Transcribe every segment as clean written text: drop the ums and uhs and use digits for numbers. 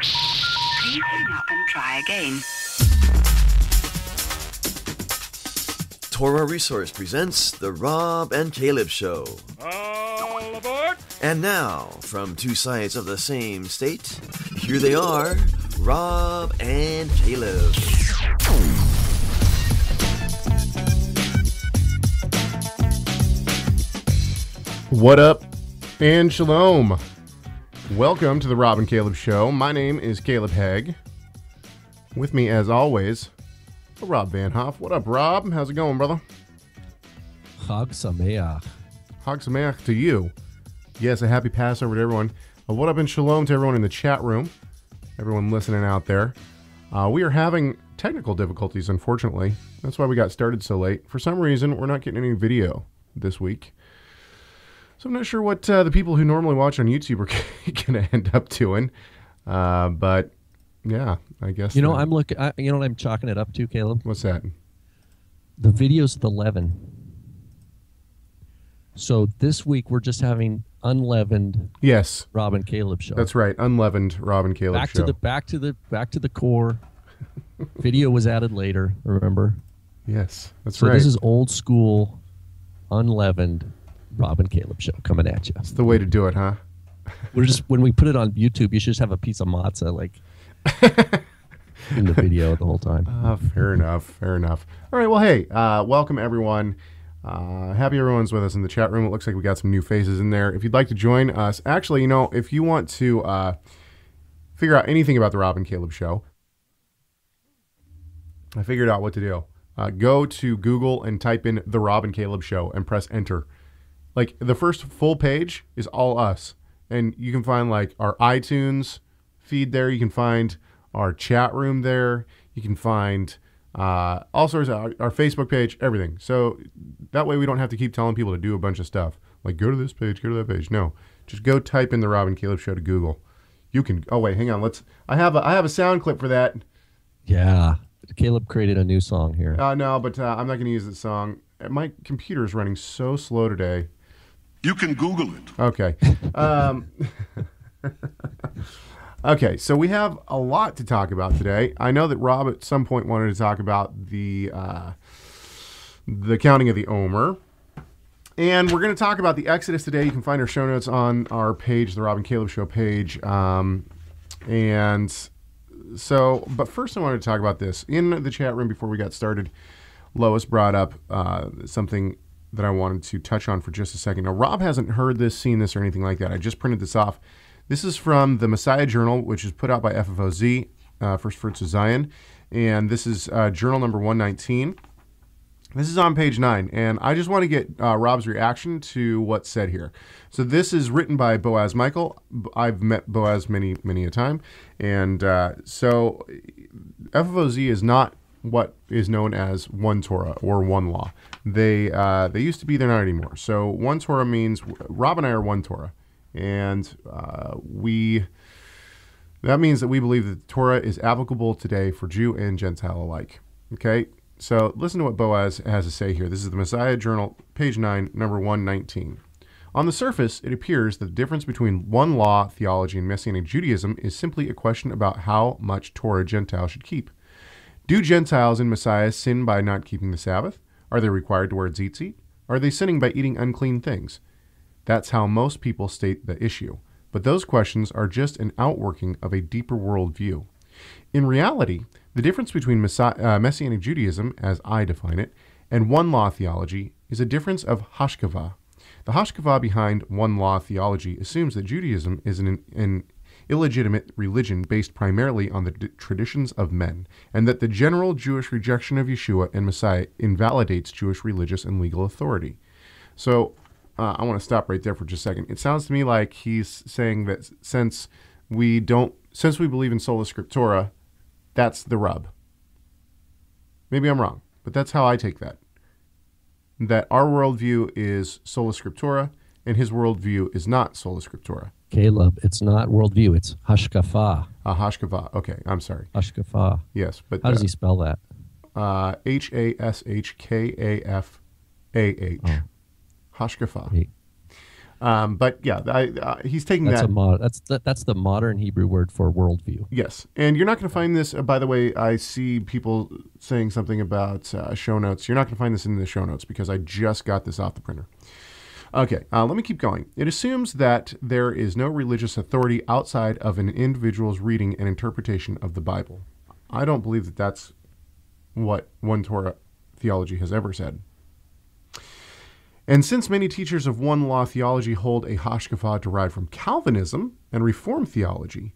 Please hang up and try again. Torah Resource presents The Rob and Caleb Show. All aboard! And now, from two sides of the same state, here they are, Rob and Caleb. What up, and shalom. Welcome to the Rob and Caleb Show. My name is Caleb Hegg. With me, as always, Rob Van Hoff. What up, Rob? How's it going, brother? Chag Sameach. Chag Sameach to you. Yes, a happy Passover to everyone. What up and shalom to everyone in the chat room, everyone listening out there. We are having technical difficulties, unfortunately. That's why we got started so late. For some reason, we're not getting any video this week. So I'm not sure what the people who normally watch on YouTube are going to end up doing. But, yeah, I guess. You know, I'm looking. You know what I'm chalking it up to, Caleb? What's that? The video's the leaven. So this week we're just having unleavened. Yes, Rob and Caleb show. That's right, unleavened Rob and Caleb show. Back to the core. Video was added later. Remember? Yes, that's so right. So this is old school, unleavened Rob and Caleb show coming at you. That's the way to do it, huh? We're just when we put it on YouTube, you should just have a piece of matzah like in the video the whole time. Fair enough. Fair enough. All right. Well, hey, welcome everyone. Happy everyone's with us in the chat room. It looks like we got some new faces in there. If you'd like to join us, actually, you know, if you want to figure out anything about the Rob and Caleb show, I figured out what to do. Go to Google and type in the Rob and Caleb show and press enter. Like the first full page is all us. And you can find like our iTunes feed there. You can find our chat room there. You can find all sorts of our Facebook page, everything. So that way we don't have to keep telling people to do a bunch of stuff. Like go to this page, go to that page. No, just go type in the Rob and Caleb show to Google. You can, oh wait, hang on. I have a sound clip for that. Yeah. Caleb created a new song here. No, but I'm not going to use the song. My computer is running so slow today. You can Google it. Okay. Okay, so we have a lot to talk about today. I know that Rob at some point wanted to talk about the counting of the Omer. And we're going to talk about the Exodus today. You can find our show notes on our page, the Rob and Caleb Show page. And so, but first I wanted to talk about this. In the chat room before we got started, Lois brought up something that I wanted to touch on for just a second. Now, Rob hasn't heard this, seen this, or anything like that. I just printed this off. This is from the Messiah Journal, which is put out by FFOZ, First Fruits of Zion. And this is journal number 119. This is on page 9. And I just want to get Rob's reaction to what's said here. So this is written by Boaz Michael. I've met Boaz many, many a time. And so FFOZ is not what is known as one Torah or one law. They used to be, they're not anymore. So one Torah means Rob and I are one Torah. And that means that we believe that the Torah is applicable today for Jew and Gentile alike. Okay, so listen to what Boaz has to say here. This is the Messiah Journal, page 9, number 119. On the surface, it appears that the difference between one law theology and Messianic Judaism is simply a question about how much Torah Gentiles should keep. Do Gentiles in Messiah sin by not keeping the Sabbath? Are they required to wear tzitzit? Are they sinning by eating unclean things? That's how most people state the issue. But those questions are just an outworking of a deeper worldview. In reality, the difference between Messianic Judaism, as I define it, and one law theology is a difference of hashkavah. The hashkavah behind one law theology assumes that Judaism is an illegitimate religion based primarily on the traditions of men, and that the general Jewish rejection of Yeshua and Messiah invalidates Jewish religious and legal authority. So I want to stop right there for just a second. It sounds to me like he's saying that since we believe in sola scriptura, that's the rub. Maybe I'm wrong, but that's how I take that. That our worldview is sola scriptura, and his worldview is not sola scriptura. Caleb, it's not worldview, it's hashkafah. Hashkafah. Okay, I'm sorry. Hashkafah. Yes, but how does he spell that? Hashkafah. Oh. Hashkafah. But yeah, he's taking That's that. that's the modern Hebrew word for worldview. Yes, and you're not going to find this. By the way, I see people saying something about show notes. You're not going to find this in the show notes because I just got this off the printer. Okay, let me keep going. It assumes that there is no religious authority outside of an individual's reading and interpretation of the Bible. I don't believe that that's what One Torah theology has ever said. And since many teachers of one law theology hold a hashkafa derived from Calvinism and Reformed theology,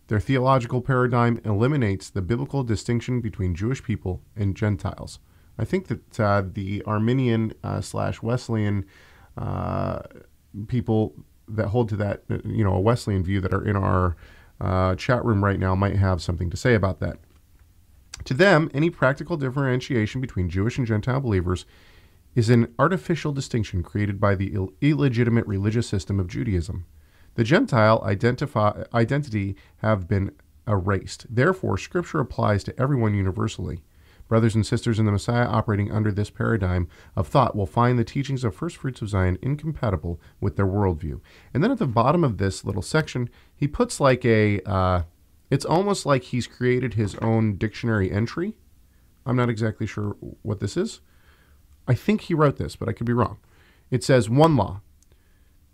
their theological paradigm eliminates the biblical distinction between Jewish people and Gentiles. I think that the Arminian / Wesleyan people that hold to that, a Wesleyan view that are in our chat room right now might have something to say about that. To them, any practical differentiation between Jewish and Gentile believers is an artificial distinction created by the illegitimate religious system of Judaism. The Gentile identity have been erased. Therefore, Scripture applies to everyone universally. Brothers and sisters in the Messiah operating under this paradigm of thought will find the teachings of First Fruits of Zion incompatible with their worldview. And then at the bottom of this little section, he puts like it's almost like he's created his own dictionary entry. I'm not exactly sure what this is. I think he wrote this, but I could be wrong. It says, one law,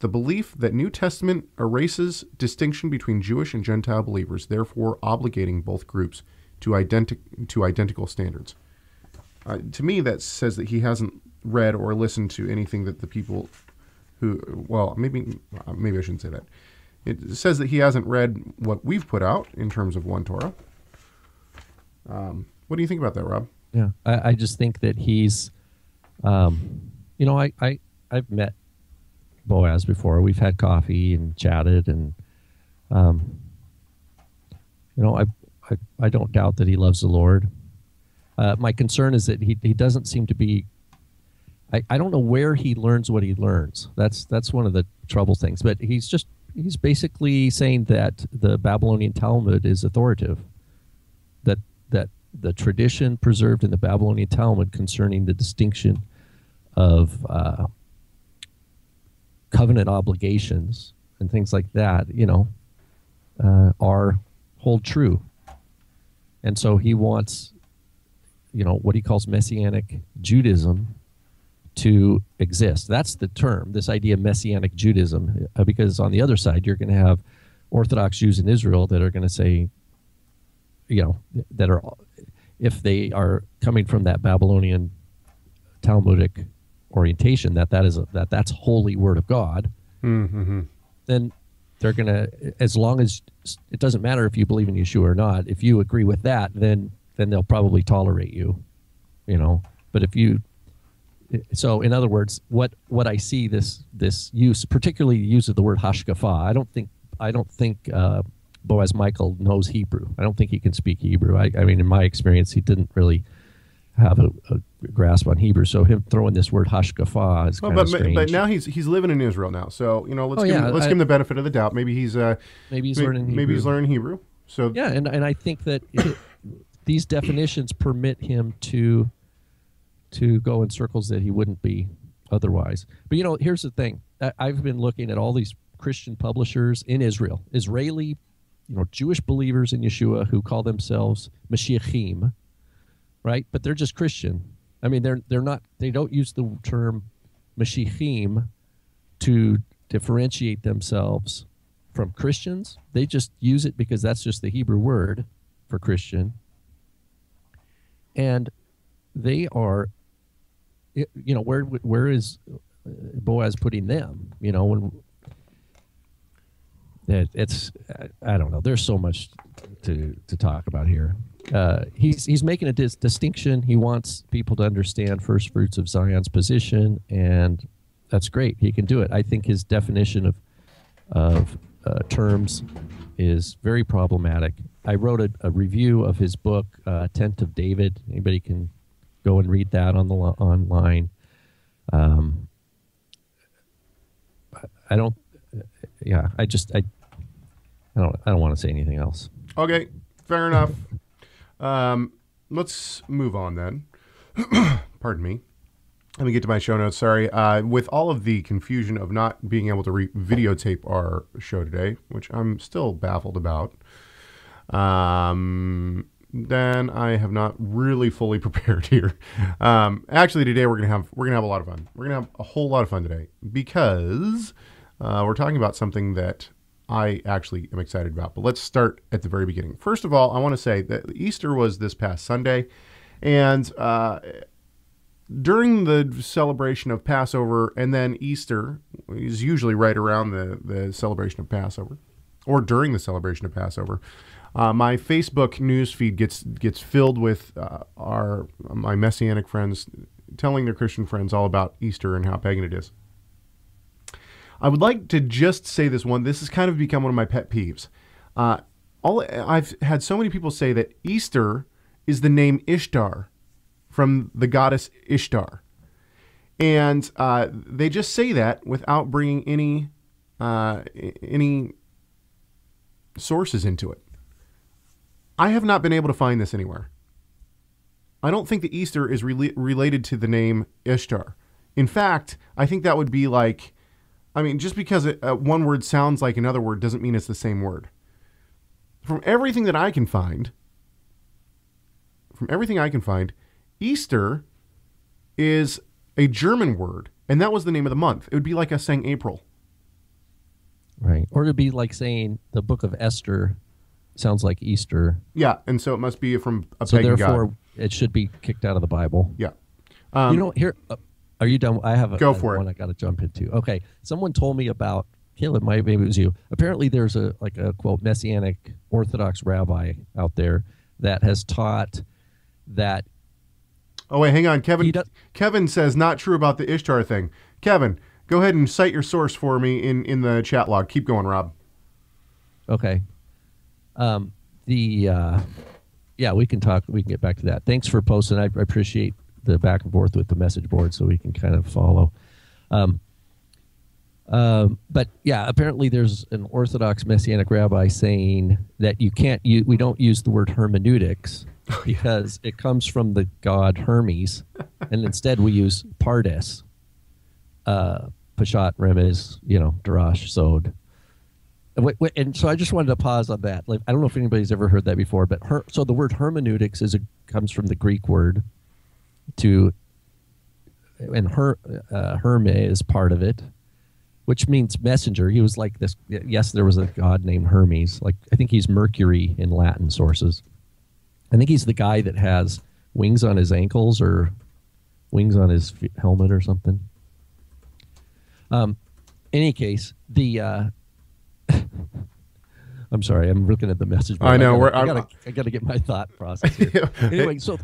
the belief that New Testament erases distinction between Jewish and Gentile believers, therefore obligating both groups to identical standards. To me, that says that he hasn't read or listened to anything that the people who, well, maybe I shouldn't say that. It says that he hasn't read what we've put out in terms of One Torah. What do you think about that, Rob? Yeah, I just think that he's, I've met Boaz before. We've had coffee and chatted, and I don't doubt that he loves the Lord. My concern is that he doesn't seem to be. I don't know where he learns what he learns. That's one of the trouble things. But he's basically saying that the Babylonian Talmud is authoritative. That the tradition preserved in the Babylonian Talmud concerning the distinction of covenant obligations and things like that, hold true. And so he wants, what he calls Messianic Judaism to exist. That's the term, this idea of Messianic Judaism, because on the other side, you're going to have Orthodox Jews in Israel that are going to say, that are, if they are coming from that Babylonian Talmudic orientation, that's holy word of God, then they're going to, as long as it doesn't matter if you believe in Yeshua or not, if you agree with that, then they'll probably tolerate you, But if you, so in other words, what I see this use, particularly the use of the word hashkafa, I don't think Boaz Michael knows Hebrew. I don't think he can speak Hebrew. I mean, in my experience, he didn't really have a grasp on Hebrew. So him throwing this word hashkafa is kind of strange. But now he's living in Israel now. So let's give him the benefit of the doubt. Maybe he's learning Hebrew. Maybe he's learning Hebrew. So yeah, and I think that these definitions permit him to go in circles that he wouldn't be otherwise. But here's the thing. I've been looking at all these Christian publishers in Israel, Israeli, Jewish believers in Yeshua who call themselves Mashiachim, right? But they're just Christian. I mean, they're not. They don't use the term Mashiachim to differentiate themselves from Christians. They just use it because that's just the Hebrew word for Christian. And they are, where is Boaz putting them? When it's, I don't know. There's so much to talk about here. He's making a distinction. He wants people to understand First Fruits of Zion's position, and that's great. He can do it. I think his definition of terms is very problematic. I wrote a review of his book, Tent of David. Anybody can go and read that online. I don't want to say anything else. Okay, fair enough. Let's move on then. Pardon me. Let me get to my show notes. Sorry. With all of the confusion of not being able to videotape our show today, which I'm still baffled about, then I have not really fully prepared here. Actually, today we're gonna have a lot of fun. We're gonna have a whole lot of fun today because we're talking about something that I actually am excited about. But let's start at the very beginning. First of all, I want to say that Easter was this past Sunday, and during the celebration of Passover, and then Easter is usually right around the celebration of Passover, or during the celebration of Passover. My Facebook news feed gets filled with my Messianic friends telling their Christian friends all about Easter and how pagan it is. I would like to just say this one. This has kind of become one of my pet peeves. I've had so many people say that Easter is the name Ishtar from the goddess Ishtar, and they just say that without bringing any sources into it. I have not been able to find this anywhere. I don't think that Easter is related to the name Ishtar. In fact, I think that would be like, just because one word sounds like another word doesn't mean it's the same word. From everything I can find, Easter is a German word, and that was the name of the month. It would be like us saying April. Right. Or it'd be like saying the book of Esther sounds like Easter. Yeah, and so it must be from a so pagan therefore, god. It should be kicked out of the Bible. Yeah. Here, are you done? I have one I got to jump into. Okay, someone told me about, Caleb, maybe it was you. Apparently there's a quote, Messianic Orthodox rabbi out there that has taught that. Oh, wait, hang on. Kevin says not true about the Ishtar thing. Kevin, go ahead and cite your source for me in the chat log. Keep going, Rob. Okay. We can talk. We can get back to that. Thanks for posting. I appreciate the back and forth with the message board, so we can kind of follow. But yeah, apparently there's an Orthodox Messianic rabbi saying that we don't use the word hermeneutics because it comes from the god Hermes, and instead we use pardes, Pashat, Remez, Darash, Sod. And so I just wanted to pause on that. Like, I don't know if anybody's ever heard that before, but so the word hermeneutics comes from the Greek word and Herme is part of it, which means messenger. He was like this. Yes, there was a god named Hermes. Like, I think he's Mercury in Latin sources. I think he's the guy that has wings on his ankles or wings on his helmet or something. In any case, I'm sorry, I'm looking at the message board. I know. I got to get my thought process here. Anyway, so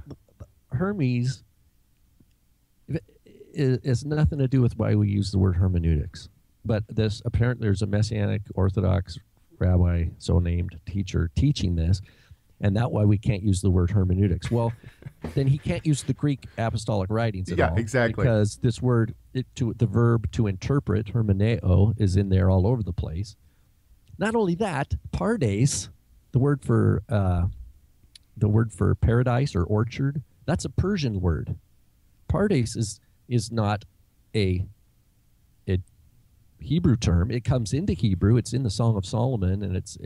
Hermes is nothing to do with why we use the word hermeneutics. But apparently there's a Messianic Orthodox rabbi, so named teacher, teaching this, and that's why we can't use the word hermeneutics. Well, then he can't use the Greek apostolic writings at all. Yeah, exactly. Because this word, the verb to interpret, hermeneo, is in there all over the place. Not only that, pardes, the word for paradise or orchard, that's a Persian word. Pardes is not a Hebrew term. It comes into Hebrew. It's in the Song of Solomon, and it's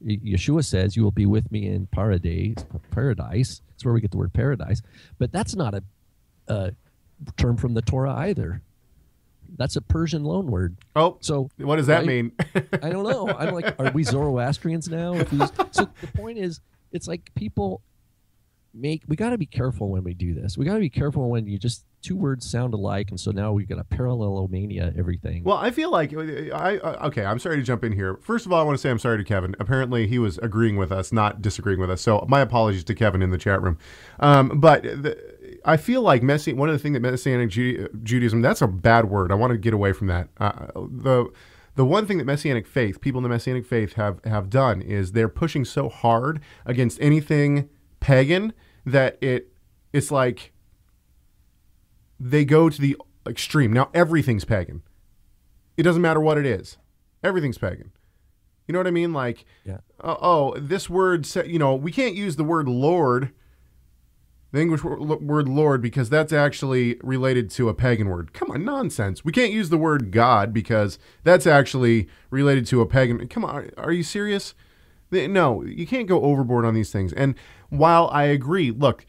Yeshua says, "You will be with me in paradise." That's where we get the word paradise. But that's not a term from the Torah either. That's a Persian loanword. Oh, so what does that mean? I don't know. I'm like, are we Zoroastrians now? So the point is, it's like people we got to be careful when we do this. We got to be careful when two words sound alike, and so now we got to parallelomania everything. Well, I feel like okay. I'm sorry to jump in here. First of all, I want to say I'm sorry to Kevin. Apparently, he was agreeing with us, not disagreeing with us. So my apologies to Kevin in the chat room. But I feel like one of the things that Messianic Judaism, that's a bad word. I want to get away from that. The one thing that people in the Messianic faith have done is they're pushing so hard against anything pagan that it's like they go to the extreme. Now everything's pagan. It doesn't matter what it is. Everything's pagan. You know what I mean? Like, yeah. This word, we can't use the word Lord the English word Lord, because that's actually related to a pagan word. Come on, nonsense. We can't use the word God because that's actually related to a pagan. Come on, are you serious? No, you can't go overboard on these things. And while I agree, look,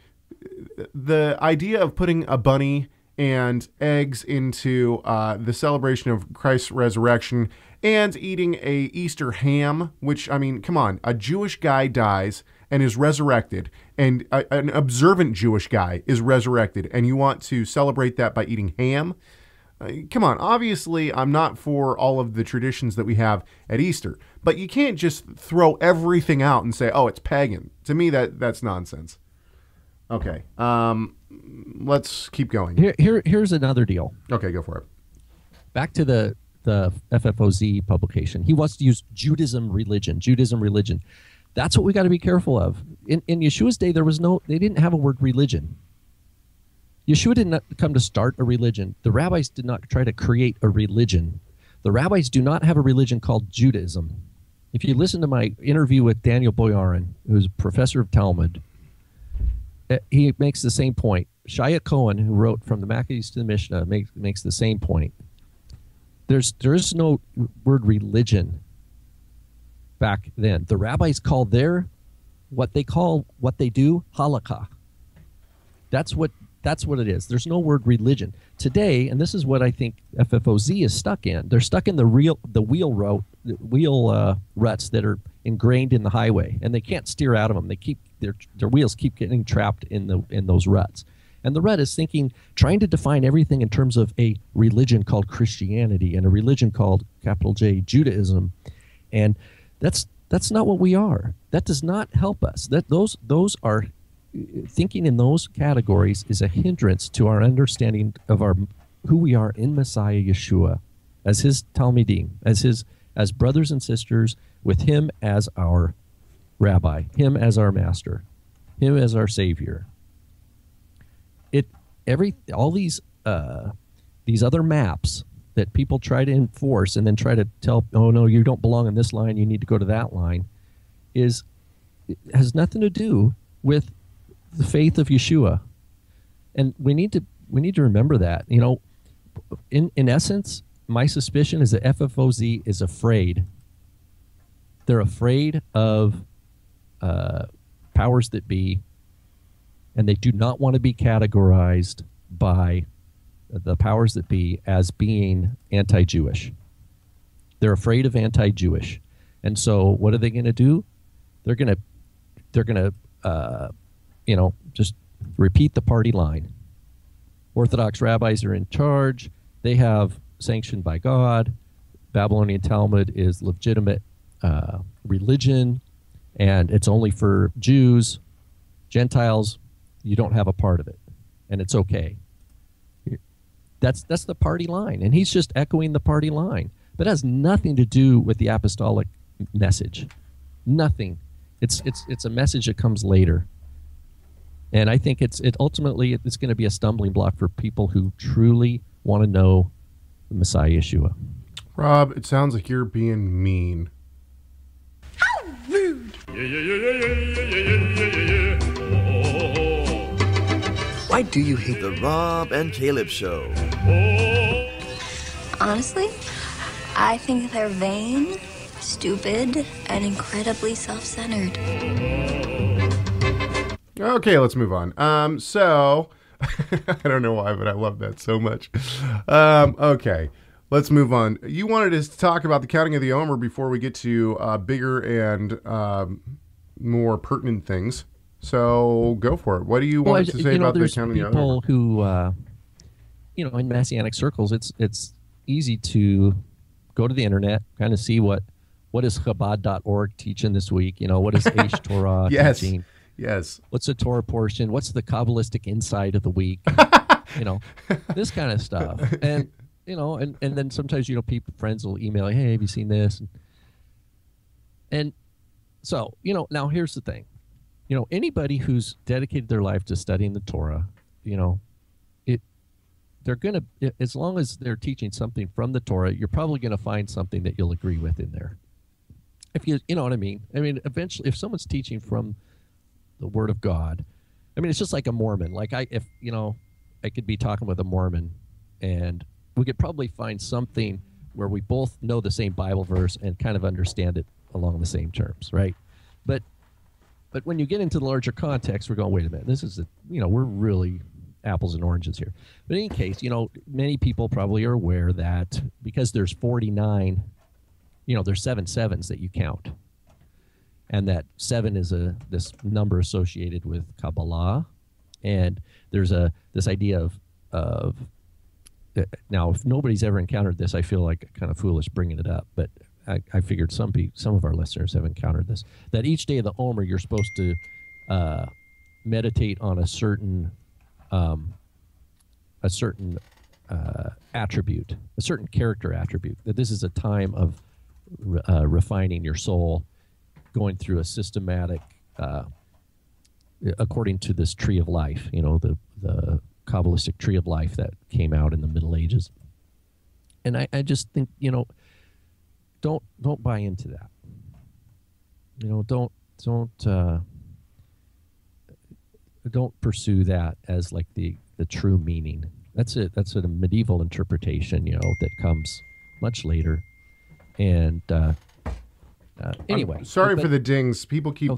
the idea of putting a bunny and eggs into the celebration of Christ's resurrection and eating a Easter ham, which, I mean, come on, a Jewish guy dies and is resurrected, and an observant Jewish guy is resurrected, and you want to celebrate that by eating ham? Come on, obviously I'm not for all of the traditions that we have at Easter, but you can't just throw everything out and say, oh, it's pagan. To me, that's nonsense. Okay, let's keep going. Here's another deal. Okay, go for it. Back to the FFOZ publication. He wants to use Judaism religion. That's what we got to be careful of. In Yeshua's day, they didn't have a word religion. Yeshua did not come to start a religion. The rabbis did not try to create a religion. The rabbis do not have a religion called Judaism. If you listen to my interview with Daniel Boyarin, who's a professor of Talmud, he makes the same point. Shia Cohen, who wrote From the Maccabees to the Mishnah, makes the same point. There is no word religion back then. The rabbis call what they do halakha. That's what it is. There's no word religion today, and this is what I think FFOZ is stuck in. They're stuck in the wheel ruts that are ingrained in the highway, and they can't steer out of them. Their wheels keep getting trapped in those ruts. And the rut is trying to define everything in terms of a religion called Christianity and a religion called capital J Judaism, and that's not what we are. That does not help us. Those are thinking in those categories is a hindrance to our understanding of who we are in Messiah Yeshua, as his Talmidim, as brothers and sisters, with him as our rabbi, him as our master, him as our savior. All these other maps that people try to enforce and then try to tell, oh no, you don't belong in this line, you need to go to that line, has nothing to do with the faith of Yeshua. And we need to remember that. You know, in essence, my suspicion is that FFOZ is afraid. They're afraid of powers that be, and they do not want to be categorized by the powers that be as being anti-Jewish. They're afraid of anti-Jewish. And so what are they going to do? They're going to just repeat the party line. Orthodox rabbis are in charge. They have sanctioned by God. Babylonian Talmud is legitimate religion, and it's only for Jews. Gentiles, you don't have a part of it, and it's okay. That's the party line, and he's just echoing the party line. But it has nothing to do with the apostolic message. Nothing. It's a message that comes later. And I think it's ultimately going to be a stumbling block for people who truly want to know the Messiah Yeshua. Rob, it sounds like you're being mean. How rude! Why do you hate the Rob and Caleb Show? Honestly, I think they're vain, stupid, and incredibly self-centered. Okay, let's move on. So, I don't know why, but I love that so much. Okay, let's move on. You wanted us to talk about the counting of the Omer before we get to bigger and more pertinent things. So, go for it. What do you want to say about the counting of the Omer? There's people who, in Messianic circles, it's easy to go to the internet, kind of see what is Chabad.org teaching this week. What is Aish Torah teaching? Yes. What's the Torah portion? What's the Kabbalistic insight of the week? This kind of stuff. And and then sometimes friends will email, hey, have you seen this? And so now here's the thing. Anybody who's dedicated their life to studying the Torah, they're gonna, as long as they're teaching something from the Torah, you're probably gonna find something that you'll agree with in there. If you know what I mean. I mean, eventually, if someone's teaching from the Word of God, I mean, it's just like a Mormon. Like if I could be talking with a Mormon, and we could probably find something where we both know the same Bible verse and kind of understand it along the same terms, right? But when you get into the larger context, we're going, wait a minute, this is we're really apples and oranges here. But in any case, many people probably are aware that because there's 49, there's 7 sevens that you count. And that 7 is this number associated with Kabbalah. And there's this idea of now, if nobody's ever encountered this, I feel like kind of foolish bringing it up, but I figured some of our listeners have encountered this, that each day of the Omer, you're supposed to meditate on a certain attribute, a certain character attribute, that this is a time of refining your soul, going through a systematic, according to this tree of life, the Kabbalistic tree of life that came out in the Middle Ages. And I just think, don't buy into that. Don't pursue that as like the true meaning. That's a medieval interpretation, that comes much later. And anyway, sorry for the dings. People keep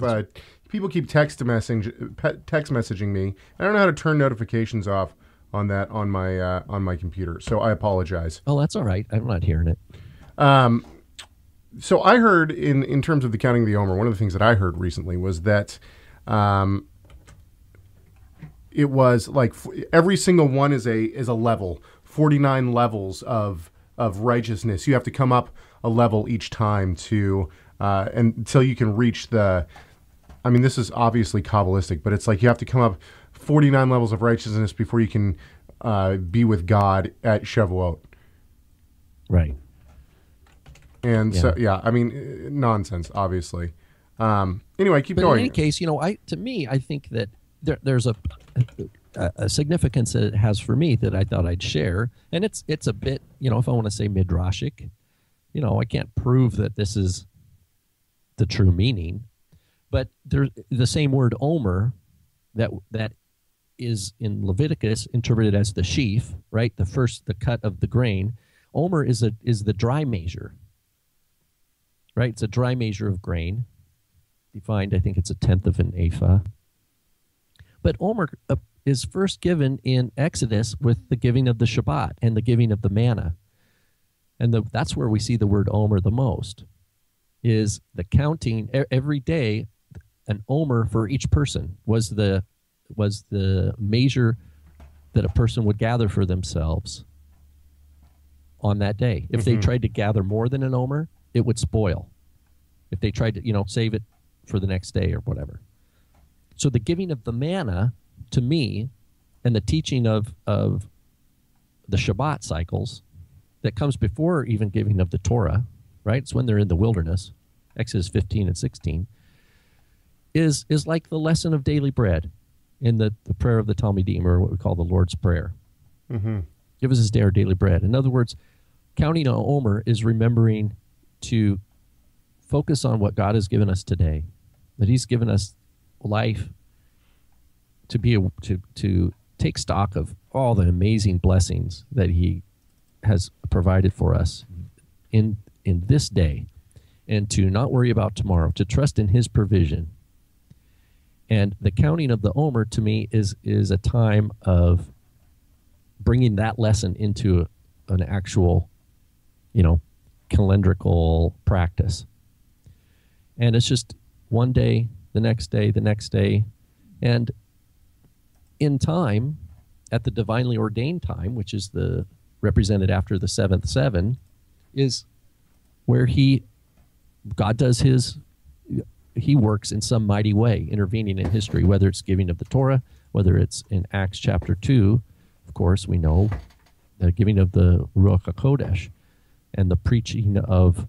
text messaging me. I don't know how to turn notifications off on my computer, so I apologize. Oh, that's all right. I'm not hearing it. So I heard in terms of the counting of the Omer, one of the things that I heard recently was that it was like every single one is a level, 49 levels of righteousness. You have to come up a level each time to until you can reach the. I mean, this is obviously Kabbalistic, but it's like you have to come up 49 levels of righteousness before you can be with God at Shavuot. Right. And so, I mean, nonsense, obviously. Anyway, keep going. In any case, I think that there's a significance that it has for me that I thought I'd share. And it's a bit, if I want to say midrashic, I can't prove that this is the true meaning. But there's the same word Omer that is in Leviticus interpreted as the sheaf, right? The cut of the grain. Omer is the dry measure, right? It's a dry measure of grain, defined. I think it's 1/10 of an ephah. But Omer is first given in Exodus with the giving of the Shabbat and the giving of the manna, and that's where we see the word Omer the most. Is the counting every day. An Omer for each person was the measure that a person would gather for themselves on that day. If they tried to gather more than an Omer, it would spoil. If they tried to, save it for the next day or whatever. So the giving of the manna, to me, and the teaching of the Shabbat cycles that comes before even giving of the Torah, right? It's when they're in the wilderness, Exodus 15 and 16, is like the lesson of daily bread in the prayer of the Talmudim, or what we call the Lord's Prayer. Mm-hmm. Give us this day our daily bread. In other words, counting on Omer is remembering to focus on what God has given us today, that He's given us life to take stock of all the amazing blessings that He has provided for us in this day, and to not worry about tomorrow, to trust in His provision. And the counting of the Omer, to me, is a time of bringing that lesson into an actual, calendrical practice. And it's just one day, the next day, and in time, at the divinely ordained time, which is the represented after the 7th seven, is where God does He works in some mighty way, intervening in history, whether it's giving of the Torah, whether it's in Acts chapter 2, of course, we know, the giving of the Ruach HaKodesh, and the preaching of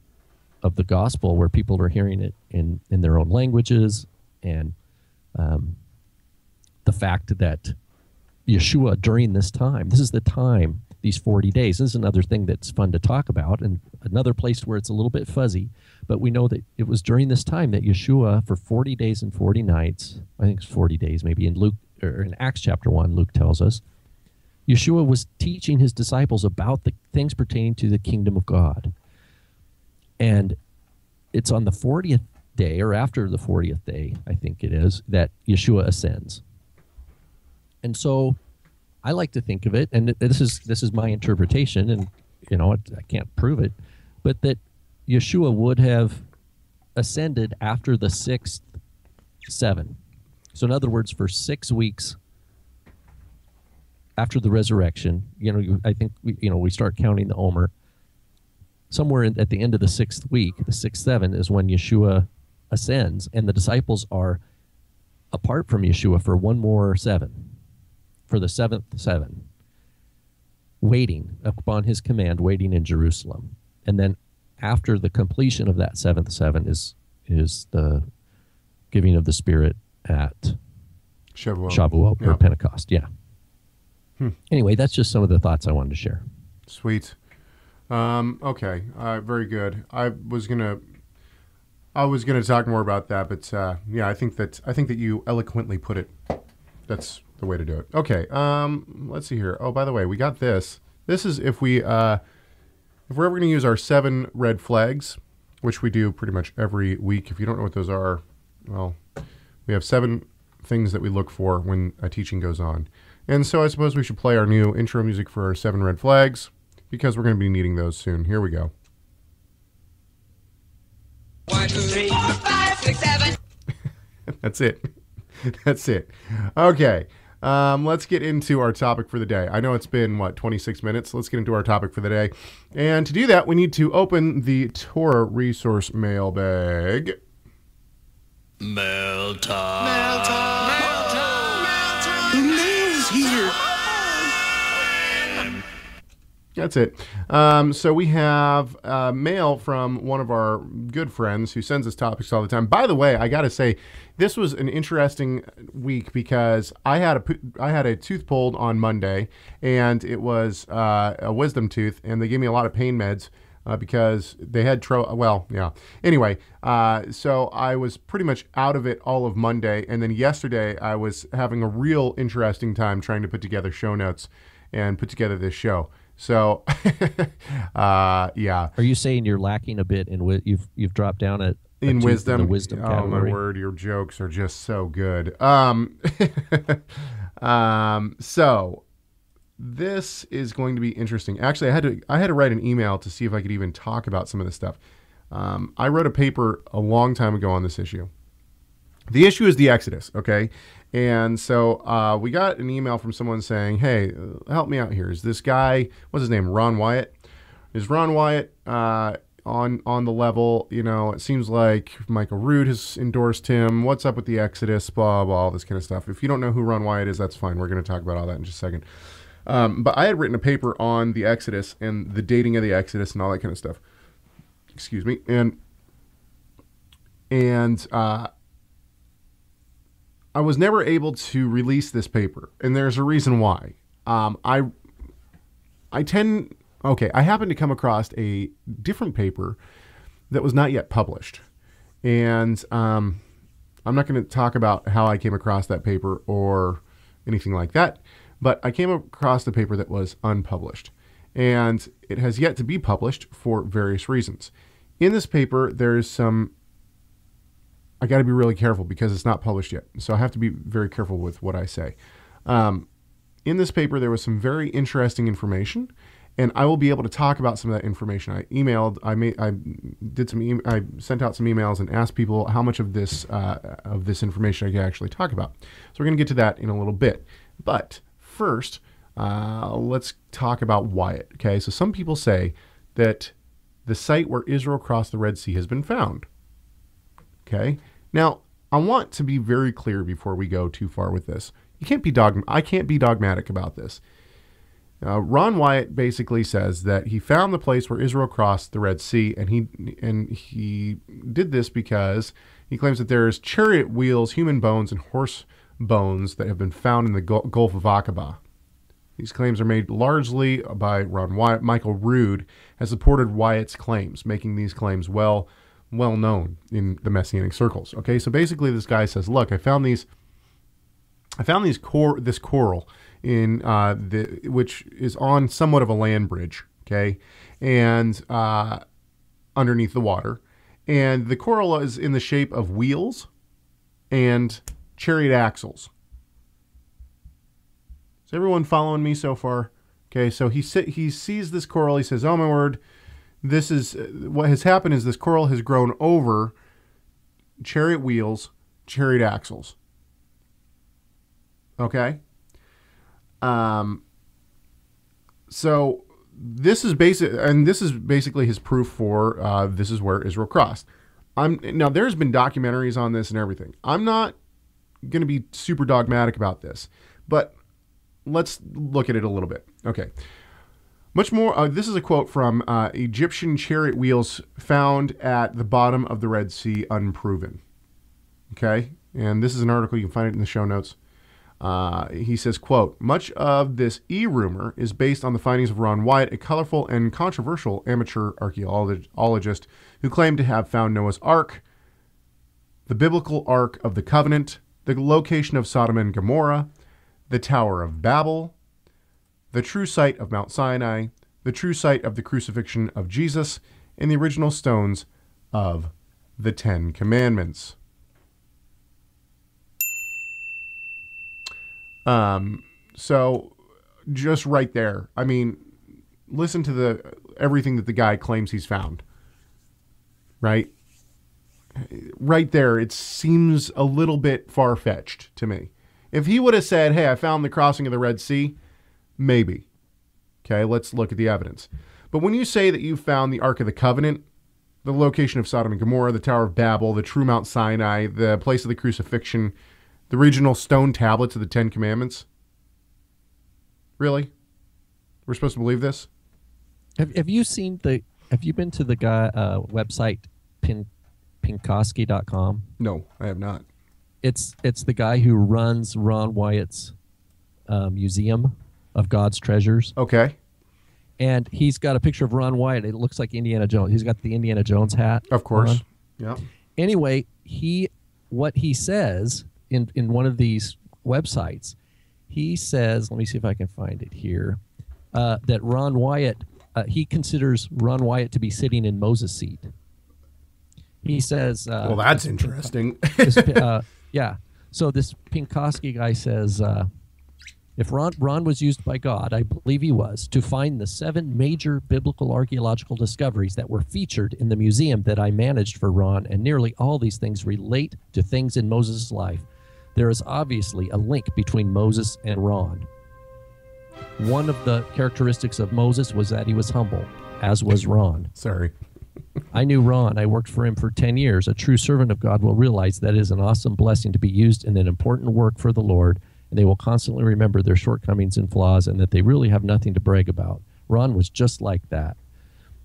the gospel, where people are hearing it in their own languages, and the fact that Yeshua, during this time, this is the time, these 40 days, this is another thing that's fun to talk about, and another place where it's a little bit fuzzy, but we know that it was during this time that Yeshua, for 40 days and 40 nights, I think it's 40 days maybe in Luke, or in Acts chapter 1, Luke tells us, Yeshua was teaching his disciples about the things pertaining to the kingdom of God. And it's on the 40th day, or after the 40th day, I think it is, that Yeshua ascends. And so I like to think of it, and this is my interpretation, and I can't prove it, but that Yeshua would have ascended after the 6th 7. So in other words, for 6 weeks after the resurrection, I think we start counting the Omer. Somewhere at the end of the 6th week, the 6th 7 is when Yeshua ascends, and the disciples are apart from Yeshua for one more 7, for the 7th 7, waiting upon his command, waiting in Jerusalem. And then after the completion of that 7th 7 is the giving of the Spirit at Shavuot or Pentecost. Yeah. Anyway, that's just some of the thoughts I wanted to share. Sweet. Okay. Very good. I was gonna talk more about that, but yeah, I think that you eloquently put it. That's the way to do it. Okay. Let's see here. Oh, by the way, we got this. This is if we're ever going to use our 7 red flags, which we do pretty much every week. If you don't know what those are, well, we have 7 things that we look for when a teaching goes on. And so I suppose we should play our new intro music for our 7 red flags, because we're going to be needing those soon. Here we go. 1, 2, 3, 4, 5, 6, 7. That's it. That's it. Okay. Let's get into our topic for the day. I know it's been, 26 minutes. Let's get into our topic for the day. And to do that, we need to open the Torah Resource Mailbag. Mail time. Mail time. Mail time. Mail time. The mail's here. That's it. So we have mail from one of our good friends who sends us topics all the time. By the way, I got to say, this was an interesting week because I had a tooth pulled on Monday, and it was a wisdom tooth, and they gave me a lot of pain meds because they had well, yeah. Anyway, so I was pretty much out of it all of Monday, and then yesterday I was having a real interesting time trying to put together show notes and put together this show. So, yeah. Are you saying you're lacking a bit in you've dropped down in wisdom? In the wisdom category? Oh my word, your jokes are just so good. So this is going to be interesting. Actually, I had to write an email to see if I could even talk about some of this stuff. I wrote a paper a long time ago on this issue. The issue is the Exodus, okay? And so we got an email from someone saying, hey, help me out here. Is this guy, what's his name, Ron Wyatt? Is Ron Wyatt on the level? It seems like Michael Rood has endorsed him. What's up with the Exodus, blah, blah, all this kind of stuff. If you don't know who Ron Wyatt is, that's fine. We're going to talk about all that in just a second. But I had written a paper on the Exodus and the dating of the Exodus and all that kind of stuff. Excuse me. And I was never able to release this paper, and there's a reason why. I happen to come across a different paper that was not yet published, and I'm not going to talk about how I came across that paper or anything like that, but I came across the paper that was unpublished, and it has yet to be published for various reasons. In this paper, there's some I got to be really careful because it's not published yet. So I have to be very careful with what I say. In this paper, there was some very interesting information, and I will be able to talk about some of that information. I sent out some emails and asked people how much of this information I could actually talk about. So we're going to get to that in a little bit. But first, let's talk about Wyatt. Okay, so some people say that the site where Israel crossed the Red Sea has been found. Okay. Now, I want to be very clear before we go too far with this. I can't be dogmatic about this. Ron Wyatt basically says that he found the place where Israel crossed the Red Sea, and he did this because he claims that there's chariot wheels, human bones, and horse bones that have been found in the Gulf of Aqaba. These claims are made largely by Ron Wyatt. Michael Rood has supported Wyatt's claims, making these claims well known in the Messianic circles. Okay, so basically this guy says, look, I found these I found this coral in which is on somewhat of a land bridge, okay, and underneath the water, and the coral is in the shape of wheels and chariot axles. Is everyone following me so far? Okay, so he sees this coral. He says, "Oh my word, this is what has happened. Is this coral has grown over chariot wheels, chariot axles." Okay. So this is basically his proof for this is where Israel crossed. Now there's been documentaries on this and everything. I'm not going to be super dogmatic about this, but let's look at it a little bit. Okay. Much more. This is a quote from Egyptian chariot wheels found at the bottom of the Red Sea, unproven. Okay. And this is an article. You can find it in the show notes. He says, quote, "Much of this rumor is based on the findings of Ron Wyatt, a colorful and controversial amateur archaeologist who claimed to have found Noah's Ark, the biblical Ark of the Covenant, the location of Sodom and Gomorrah, the Tower of Babel, the true site of Mount Sinai, the true site of the crucifixion of Jesus, and the original stones of the Ten Commandments." So just right there, I mean, listen to everything that the guy claims he's found, right? Right there, it seems a little bit far-fetched to me. If he would have said, "Hey, I found the crossing of the Red Sea," maybe. Okay, let's look at the evidence. But when you say that you found the Ark of the Covenant, the location of Sodom and Gomorrah, the Tower of Babel, the true Mount Sinai, the place of the crucifixion, the regional stone tablets of the Ten Commandments, really? We're supposed to believe this? Have you been to the guy website Pinkoski.com? No, I have not. It's the guy who runs Ron Wyatt's Museum of God's Treasures. Okay. And he's got a picture of Ron Wyatt. It looks like Indiana Jones. He's got the Indiana Jones hat. Of course. On. Yeah. Anyway, what he says in one of these websites, he says, let me see if I can find it here, that Ron Wyatt, he considers Ron Wyatt to be sitting in Moses' seat. He says... well, that's interesting. Yeah. So this Pinkoski guy says, if Ron was used by God, I believe he was, to find the 7 major biblical archaeological discoveries that were featured in the museum that I managed for Ron, and nearly all these things relate to things in Moses' life, there is obviously a link between Moses and Ron. One of the characteristics of Moses was that he was humble, as was Ron. Sorry. I knew Ron. I worked for him for 10 years. A true servant of God will realize that it is an awesome blessing to be used in an important work for the Lord, and they will constantly remember their shortcomings and flaws and that they really have nothing to brag about. Ron was just like that.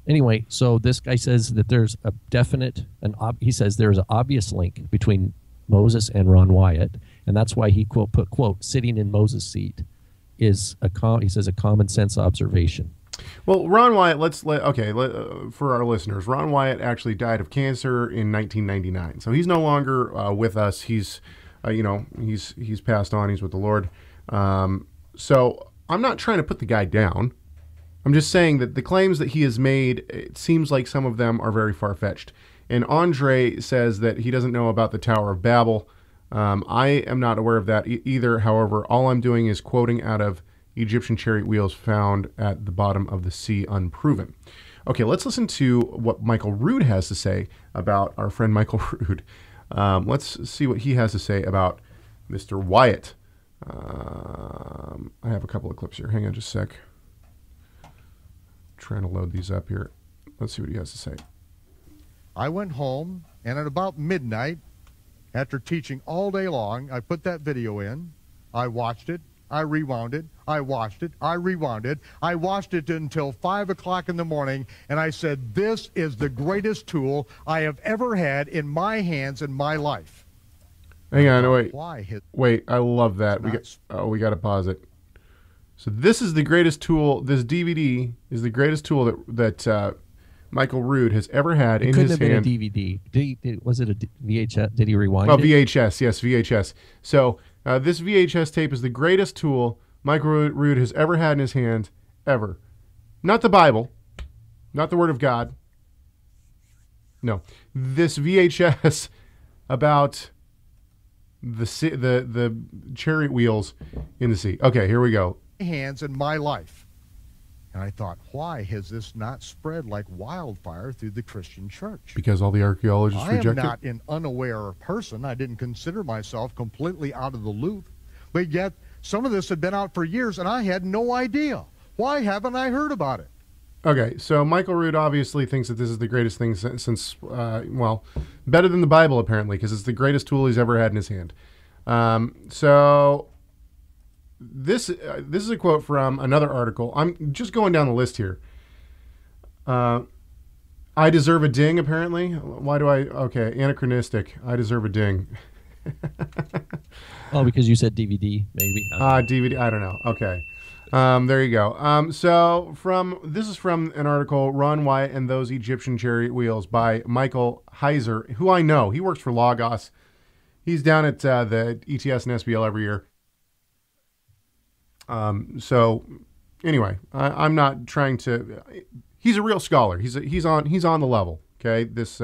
Anyway, so this guy says that there's a definite, he says there's an obvious link between Moses and Ron Wyatt, and that's why he put quote, "sitting in Moses' seat" is he says a common sense observation. Well, Ron Wyatt, for our listeners, Ron Wyatt actually died of cancer in 1999. So he's no longer with us. He's, he's passed on. He's with the Lord. So I'm not trying to put the guy down. I'm just saying that the claims that he has made, it seems like some of them are very far-fetched. And Andre says that he doesn't know about the Tower of Babel. I am not aware of that either. However, all I'm doing is quoting out of Egyptian chariot wheels found at the bottom of the sea, unproven. Okay, let's listen to what Michael Rood has to say about our friend Michael Rood. Let's see what he has to say about Mr. Wyatt. I have a couple of clips here. Hang on just a sec. Trying to load these up here. Let's see what he has to say. I went home, and at about midnight, after teaching all day long, I put that video in. I watched it. I rewound it. I watched it. I rewound it. I watched it until 5 o'clock in the morning, and I said, this is the greatest tool I have ever had in my hands in my life. Hang on, wait. I love that. We got to pause it. So this is the greatest tool. This DVD is the greatest tool that Michael Rood has ever had in his hand. It couldn't have been a DVD. Was it a VHS? Did he rewind it? VHS. Yes, VHS. So This VHS tape is the greatest tool Michael Rood has ever had in his hand, ever. Not the Bible, not the Word of God. No, this VHS about the chariot wheels in the sea. Okay, here we go. Hands in my life. And I thought, why has this not spread like wildfire through the Christian church? Because all the archaeologists rejected. I am not an unaware person. I didn't consider myself completely out of the loop. But yet, some of this had been out for years, and I had no idea. Why haven't I heard about it? Okay, so Michael Rood obviously thinks that this is the greatest thing since well, better than the Bible, apparently, because it's the greatest tool he's ever had in his hand. So this is a quote from another article. I'm just going down the list here. I deserve a ding, apparently. Why do I? Okay, anachronistic. I deserve a ding. Oh, because you said DVD, maybe. DVD. I don't know. Okay. There you go. So this is from an article, Ron Wyatt and Those Egyptian Chariot Wheels by Michael Heiser, who I know. He works for Logos. He's down at the ETS and SBL every year. So anyway, I'm not trying to. He's a real scholar. He's on the level. Okay, this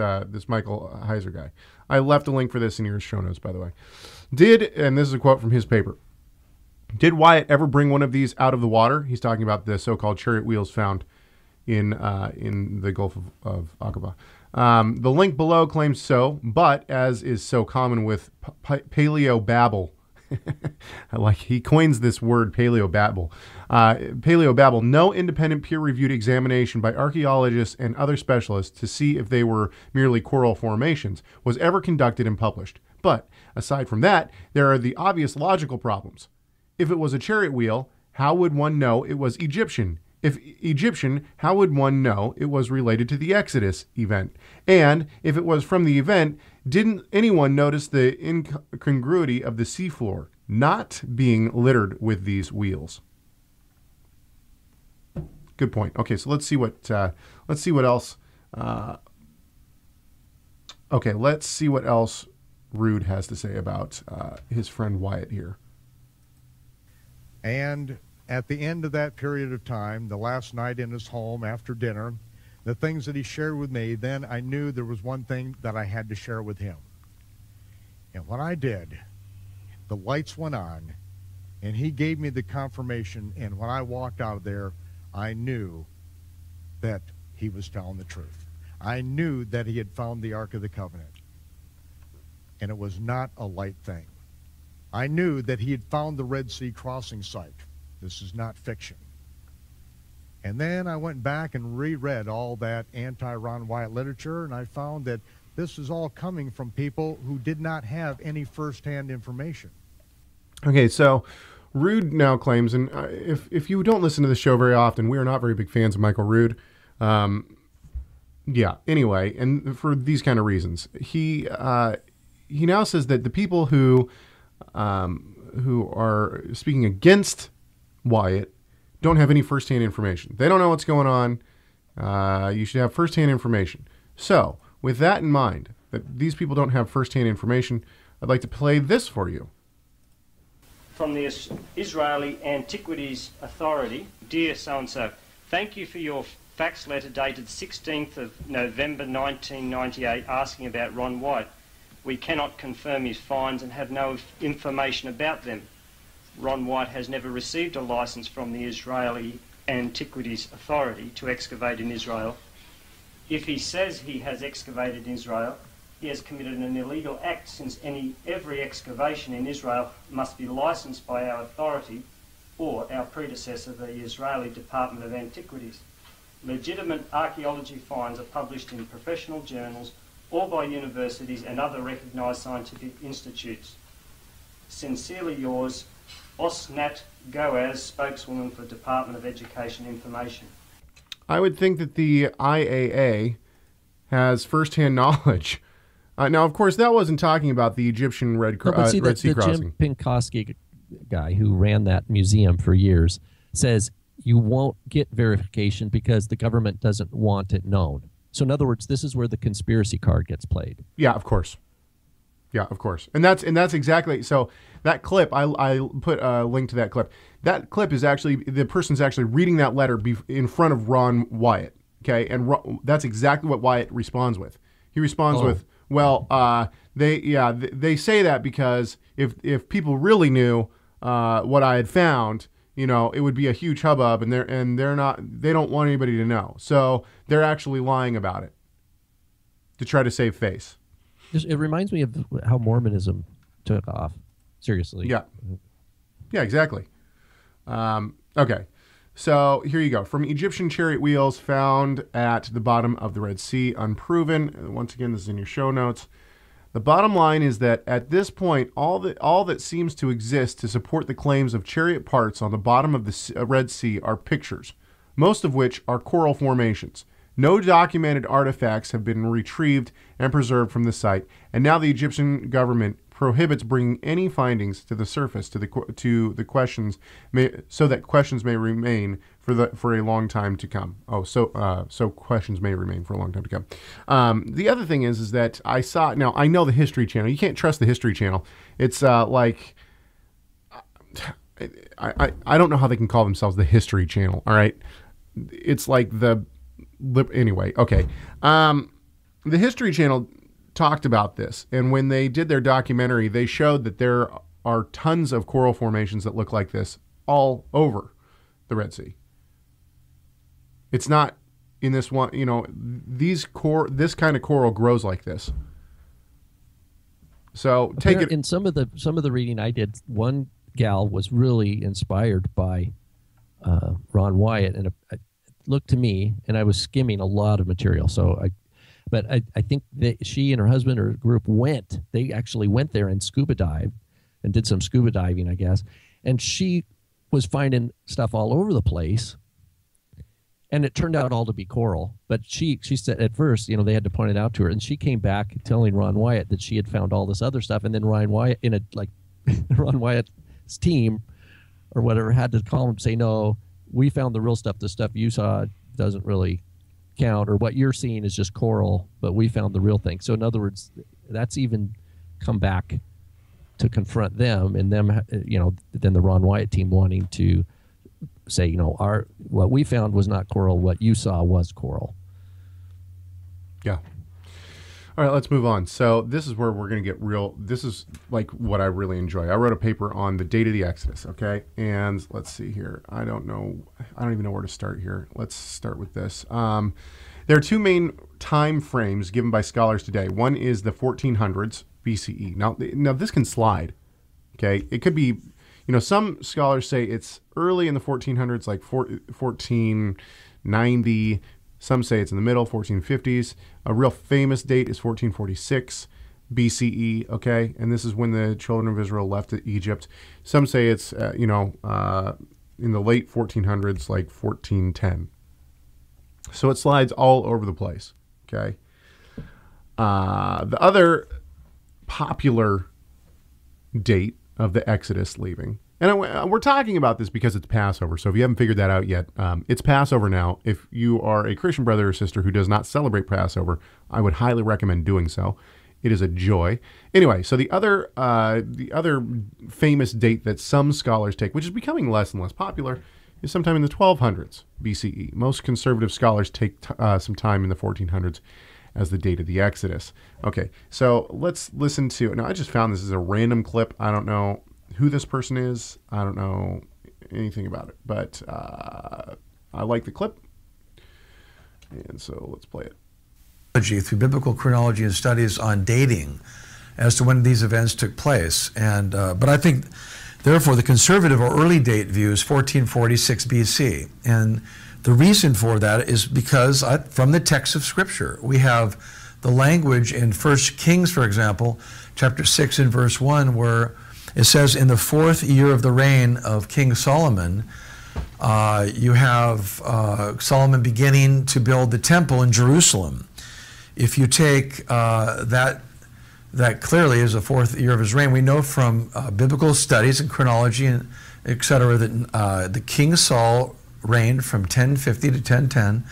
Michael Heiser guy. I left a link for this in your show notes, by the way. And this is a quote from his paper. Did Wyatt ever bring one of these out of the water? He's talking about the so-called chariot wheels found in the Gulf of Aqaba. The link below claims so, but as is so common with paleobabble, like he coins this word paleobabble. Paleobabble, no independent peer-reviewed examination by archaeologists and other specialists to see if they were merely coral formations was ever conducted and published. But aside from that, there are the obvious logical problems. If it was a chariot wheel, how would one know it was Egyptian? If Egyptian, how would one know it was related to the Exodus event? And if it was from the event, didn't anyone notice the incongruity of the seafloor not being littered with these wheels? Good point. Okay, so let's see what else. Okay, let's see what else Rood has to say about his friend Wyatt here. And at the end of that period of time, the last night in his home after dinner, the things that he shared with me, then I knew there was one thing that I had to share with him. And when I did, the lights went on, and he gave me the confirmation, and when I walked out of there, I knew that he was telling the truth. I knew that he had found the Ark of the Covenant, and it was not a light thing. I knew that he had found the Red Sea crossing site. This is not fiction. And then I went back and reread all that anti-Ron Wyatt literature, and I found that this is all coming from people who did not have any firsthand information. Okay, so Rood now claims, and if you don't listen to the show very often, we are not very big fans of Michael Rood. Yeah, anyway, and for these kind of reasons. He now says that the people who are speaking against Wyatt don't have any firsthand information. They don't know what's going on. You should have firsthand information. So, with that in mind, that these people don't have firsthand information, I'd like to play this for you. From the Israeli Antiquities Authority, dear so-and-so, thank you for your fax letter dated 16th of November 1998 asking about Ron Wyatt. We cannot confirm his finds and have no information about them. Ron Wyatt has never received a license from the Israeli Antiquities Authority to excavate in Israel. If he says he has excavated in Israel, he has committed an illegal act, since every excavation in Israel must be licensed by our authority or our predecessor, the Israeli Department of Antiquities. Legitimate archaeology finds are published in professional journals or by universities and other recognised scientific institutes. Sincerely yours, Osnat Goaz, spokeswoman for Department of Education Information. I would think that the IAA has firsthand knowledge. Now, of course, that wasn't talking about the Egyptian Red Sea crossing. Jim Pinkoski guy who ran that museum for years says you won't get verification because the government doesn't want it known. So in other words, this is where the conspiracy card gets played. Yeah, of course. Yeah, of course. And that's exactly, so that clip, I put a link to that clip. That clip is actually, the person's actually reading that letter in front of Ron Wyatt, okay? And that's exactly what Wyatt responds with. He responds with, well, they say that because if people really knew what I had found, you know, it would be a huge hubbub, and they don't want anybody to know. So they're actually lying about it to try to save face. It reminds me of how Mormonism took off. Seriously. Yeah. Yeah, exactly. Okay. So here you go. From Egyptian chariot wheels found at the bottom of the Red Sea, unproven. Once again, this is in your show notes. The bottom line is that at this point, all that seems to exist to support the claims of chariot parts on the bottom of the Red Sea are pictures, most of which are coral formations. No documented artifacts have been retrieved and preserved from the site, and now the Egyptian government prohibits bringing any findings to the surface so that questions may remain for a long time to come. So questions may remain for a long time to come. The other thing is that now I know the History Channel. You can't trust the History Channel. It's like I don't know how they can call themselves the History Channel. All right, it's like anyway. Okay, the History Channel talked about this, and when they did their documentary, they showed that there are tons of coral formations that look like this all over the Red Sea. It's not in this one, you know, this kind of coral grows like this. So take it. In some of the reading I did, one gal was really inspired by Ron Wyatt, and it looked to me, and I was skimming a lot of material, but I think that she and her husband or group they actually went there and scuba dived and did some scuba diving, I guess. And she was finding stuff all over the place. And it turned out all to be coral. But she said at first, you know, they had to point it out to her. And she came back telling Ron Wyatt that she had found all this other stuff. And then Ron Wyatt, Ron Wyatt's team or whatever, had to call him and say, no, we found the real stuff. The stuff you saw doesn't really count, or what you're seeing is just coral, but we found the real thing. So in other words, that's even come back to confront them, and them, you know, then the Ron Wyatt team wanting to say, you know, what we found was not coral, what you saw was coral. Yeah. All right, let's move on. So this is where we're going to get real. This is like what I really enjoy. I wrote a paper on the date of the Exodus, okay? And let's see here. I don't even know where to start here. Let's start with this. There are two main time frames given by scholars today. One is the 1400s BCE. Now this can slide, okay? It could be, you know, some scholars say it's early in the 1400s, like 1490. Some say it's in the middle, 1450s. A real famous date is 1446 BCE, okay? And this is when the children of Israel left Egypt. Some say it's, in the late 1400s, like 1410. So it slides all over the place, okay? The other popular date of the Exodus leaving, and we're talking about this because it's Passover. So if you haven't figured that out yet, it's Passover now. If you are a Christian brother or sister who does not celebrate Passover, I would highly recommend doing so. It is a joy. Anyway, so the other famous date that some scholars take, which is becoming less and less popular, is sometime in the 1200s BCE. Most conservative scholars take some time in the 1400s as the date of the Exodus. Okay, so let's listen to. Now, I just found this as a random clip. I don't know who this person is. I don't know anything about it, but I like the clip, and so let's play it. Through biblical chronology and studies on dating as to when these events took place. And but I think, therefore, the conservative or early date view is 1446 BC. And the reason for that is because from the text of Scripture, we have the language in 1 Kings, for example, chapter 6 and verse 1, where it says, in the 4th year of the reign of King Solomon, you have Solomon beginning to build the temple in Jerusalem. If you take that clearly as the 4th year of his reign, we know from biblical studies and chronology and etc. that the King Saul reigned from 1050 to 1010,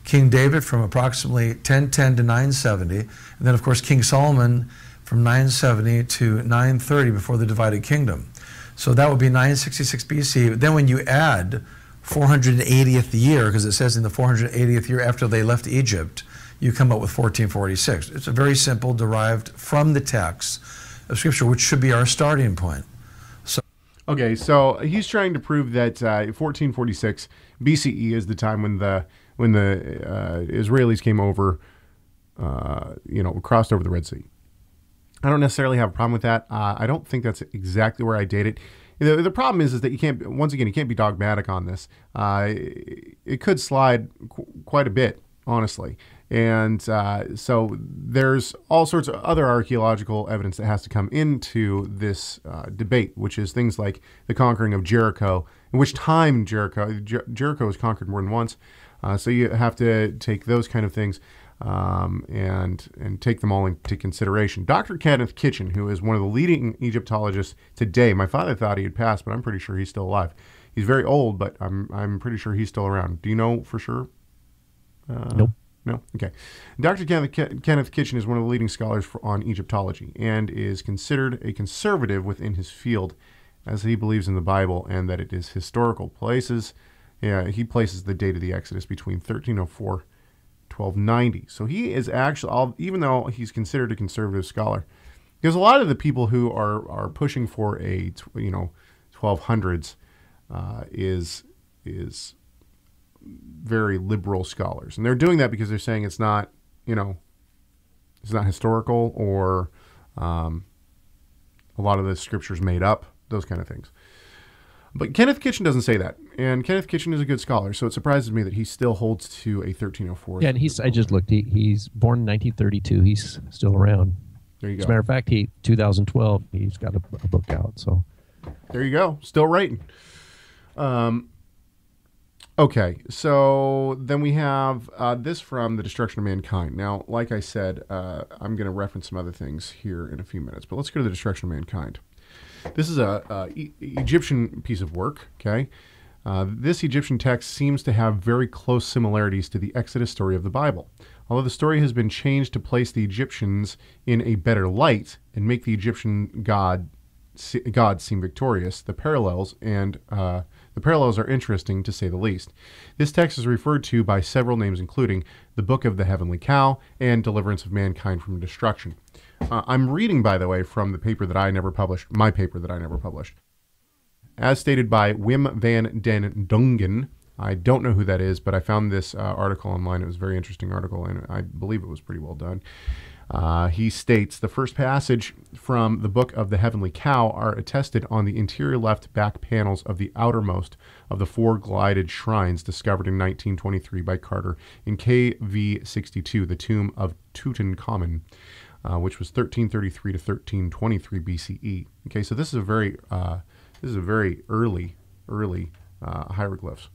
King David from approximately 1010 to 970, and then of course King Solomon from 970 to 930 before the divided kingdom. So that would be 966 BC. Then when you add 480th year, because it says in the 480th year after they left Egypt, you come up with 1446. It's a very simple, derived from the text of Scripture, which should be our starting point. Okay, so he's trying to prove that 1446 BCE is the time when the Israelis came over, crossed over the Red Sea. I don't necessarily have a problem with that. I don't think that's exactly where I date it. The problem is that you can't be dogmatic on this. It could slide quite a bit, honestly. And so there's all sorts of other archaeological evidence that has to come into this debate, which is things like the conquering of Jericho, in which time Jericho was conquered more than once. So you have to take those kind of things and take them all into consideration. Dr. Kenneth Kitchen, who is one of the leading Egyptologists today, my father thought he had passed, but I'm pretty sure he's still alive. He's very old, but I'm pretty sure he's still around. Do you know for sure? Nope. No? Okay. Dr. Kenneth Kitchen is one of the leading scholars on Egyptology and is considered a conservative within his field, as he believes in the Bible and that it is historical places. He places the date of the Exodus between 1304 1290. So he is actually, even though he's considered a conservative scholar, because a lot of the people who are pushing for a 1200s is very liberal scholars, and they're doing that because they're saying it's not historical, or a lot of the scriptures made up, those kind of things. But Kenneth Kitchen doesn't say that, and Kenneth Kitchen is a good scholar, so it surprises me that he still holds to a 1304. Yeah, and I just looked. He's born in 1932. He's still around. There you go. As a matter of fact, 2012, he's got a book out. So there you go. Still writing. Okay, so then we have this from The Destruction of Mankind. Now, like I said, I'm going to reference some other things here in a few minutes, but let's go to The Destruction of Mankind. This is a Egyptian piece of work, okay? This Egyptian text seems to have very close similarities to the Exodus story of the Bible. Although the story has been changed to place the Egyptians in a better light and make the Egyptian gods seem victorious, the parallels are interesting, to say the least. This text is referred to by several names, including the Book of the Heavenly Cow and Deliverance of Mankind from Destruction. I'm reading, by the way, from the paper that I never published, my paper that I never published. As stated by Wim van den Dungen, I don't know who that is, but I found this article online. It was a very interesting article, and I believe it was pretty well done. He states, the first passage from the Book of the Heavenly Cow are attested on the interior left back panels of the outermost of the 4 glided shrines discovered in 1923 by Carter in KV 62, the tomb of Tutankhamun, which was 1333 to 1323 BCE. Okay, so this is a very early hieroglyphs,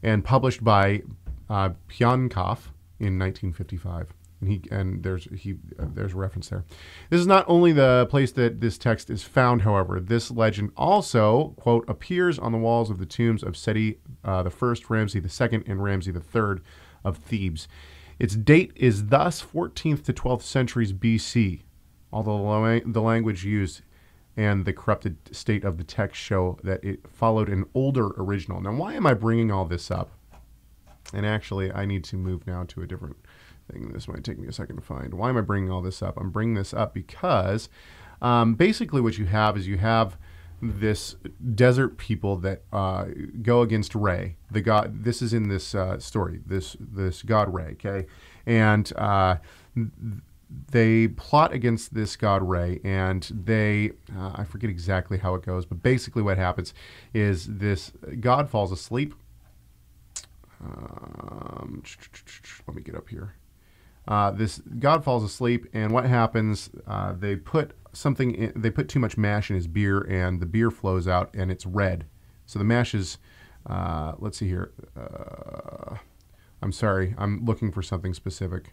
and published by Pyankov in 1955. There's a reference there. This is not only the place that this text is found, however. This legend also, quote, appears on the walls of the tombs of Seti I, Ramses II, and Ramses III of Thebes. Its date is thus 14th to 12th centuries BC, although the language used and the corrupted state of the text show that it followed an older original. Now, why am I bringing all this up? And actually, I need to move now to a different thing. This might take me a second to find. Why am I bringing all this up? I'm bringing this up because basically what you have is this desert people that go against Re, the god. This is in this story, this god Re, okay? And they plot against this god Re, and they, I forget exactly how it goes, but basically what happens is this god falls asleep. Let me get up here. This god falls asleep, and what happens? They put too much mash in his beer, and the beer flows out, and it's red. So the mash is. Let's see here. I'm sorry. I'm looking for something specific.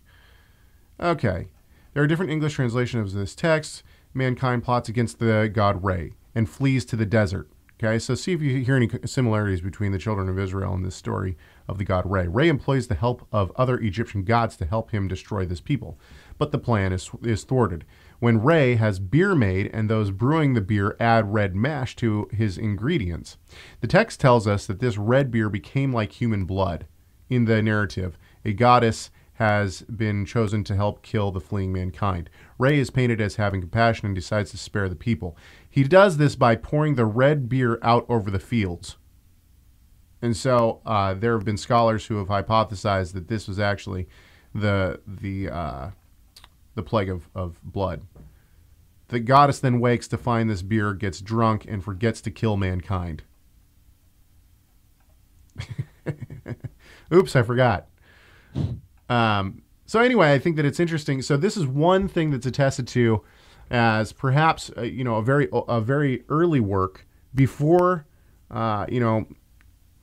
Okay, there are different English translations of this text. Mankind plots against the god Re and flees to the desert. Okay, so see if you hear any similarities between the children of Israel and this story of the god Re. Re employs the help of other Egyptian gods to help him destroy this people, but the plan is thwarted. when Ray has beer made and those brewing the beer add red mash to his ingredients. The text tells us that this red beer became like human blood. In the narrative, a goddess has been chosen to help kill the fleeing mankind. Ray is painted as having compassion and decides to spare the people. He does this by pouring the red beer out over the fields. And so there have been scholars who have hypothesized that this was actually the plague of blood. The goddess then wakes to find this beer, gets drunk, and forgets to kill mankind. Oops, I forgot. So anyway, I think that it's interesting. So this is one thing that's attested to as perhaps a very early work before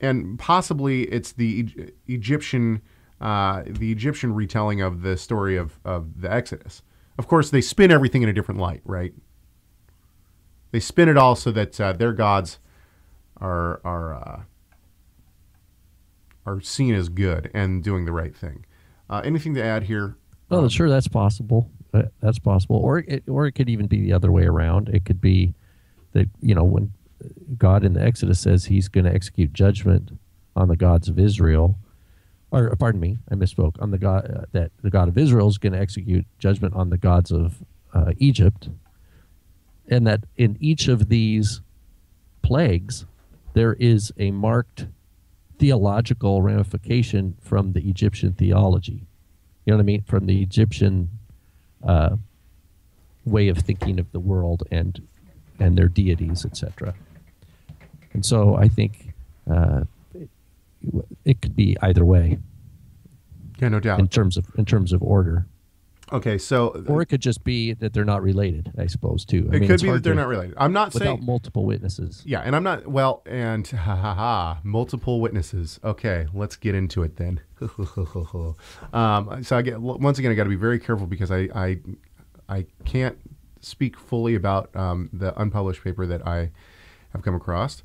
and possibly it's the Egyptian retelling of the story of the Exodus. Of course, they spin everything in a different light, right? They spin it all so that their gods are seen as good and doing the right thing. Anything to add here? Oh, sure, that's possible. That's possible, or it could even be the other way around. It could be that when God in the Exodus says He's going to execute judgment on the gods of Israel, or pardon me, I misspoke. On the God that the God of Israel is going to execute judgment on the gods of Egypt, and that in each of these plagues there is a marked theological ramification from the Egyptian theology. You know what I mean? From the Egyptian way of thinking of the world and their deities, etc. And so I think it could be either way. Yeah, no doubt. In terms of order. Okay, so or it could just be that they're not related, I suppose, too. It could be that they're not related. I'm not saying without multiple witnesses. Yeah, and I'm not multiple witnesses. Okay, let's get into it then. So I got to be very careful because I can't speak fully about the unpublished paper that I have come across.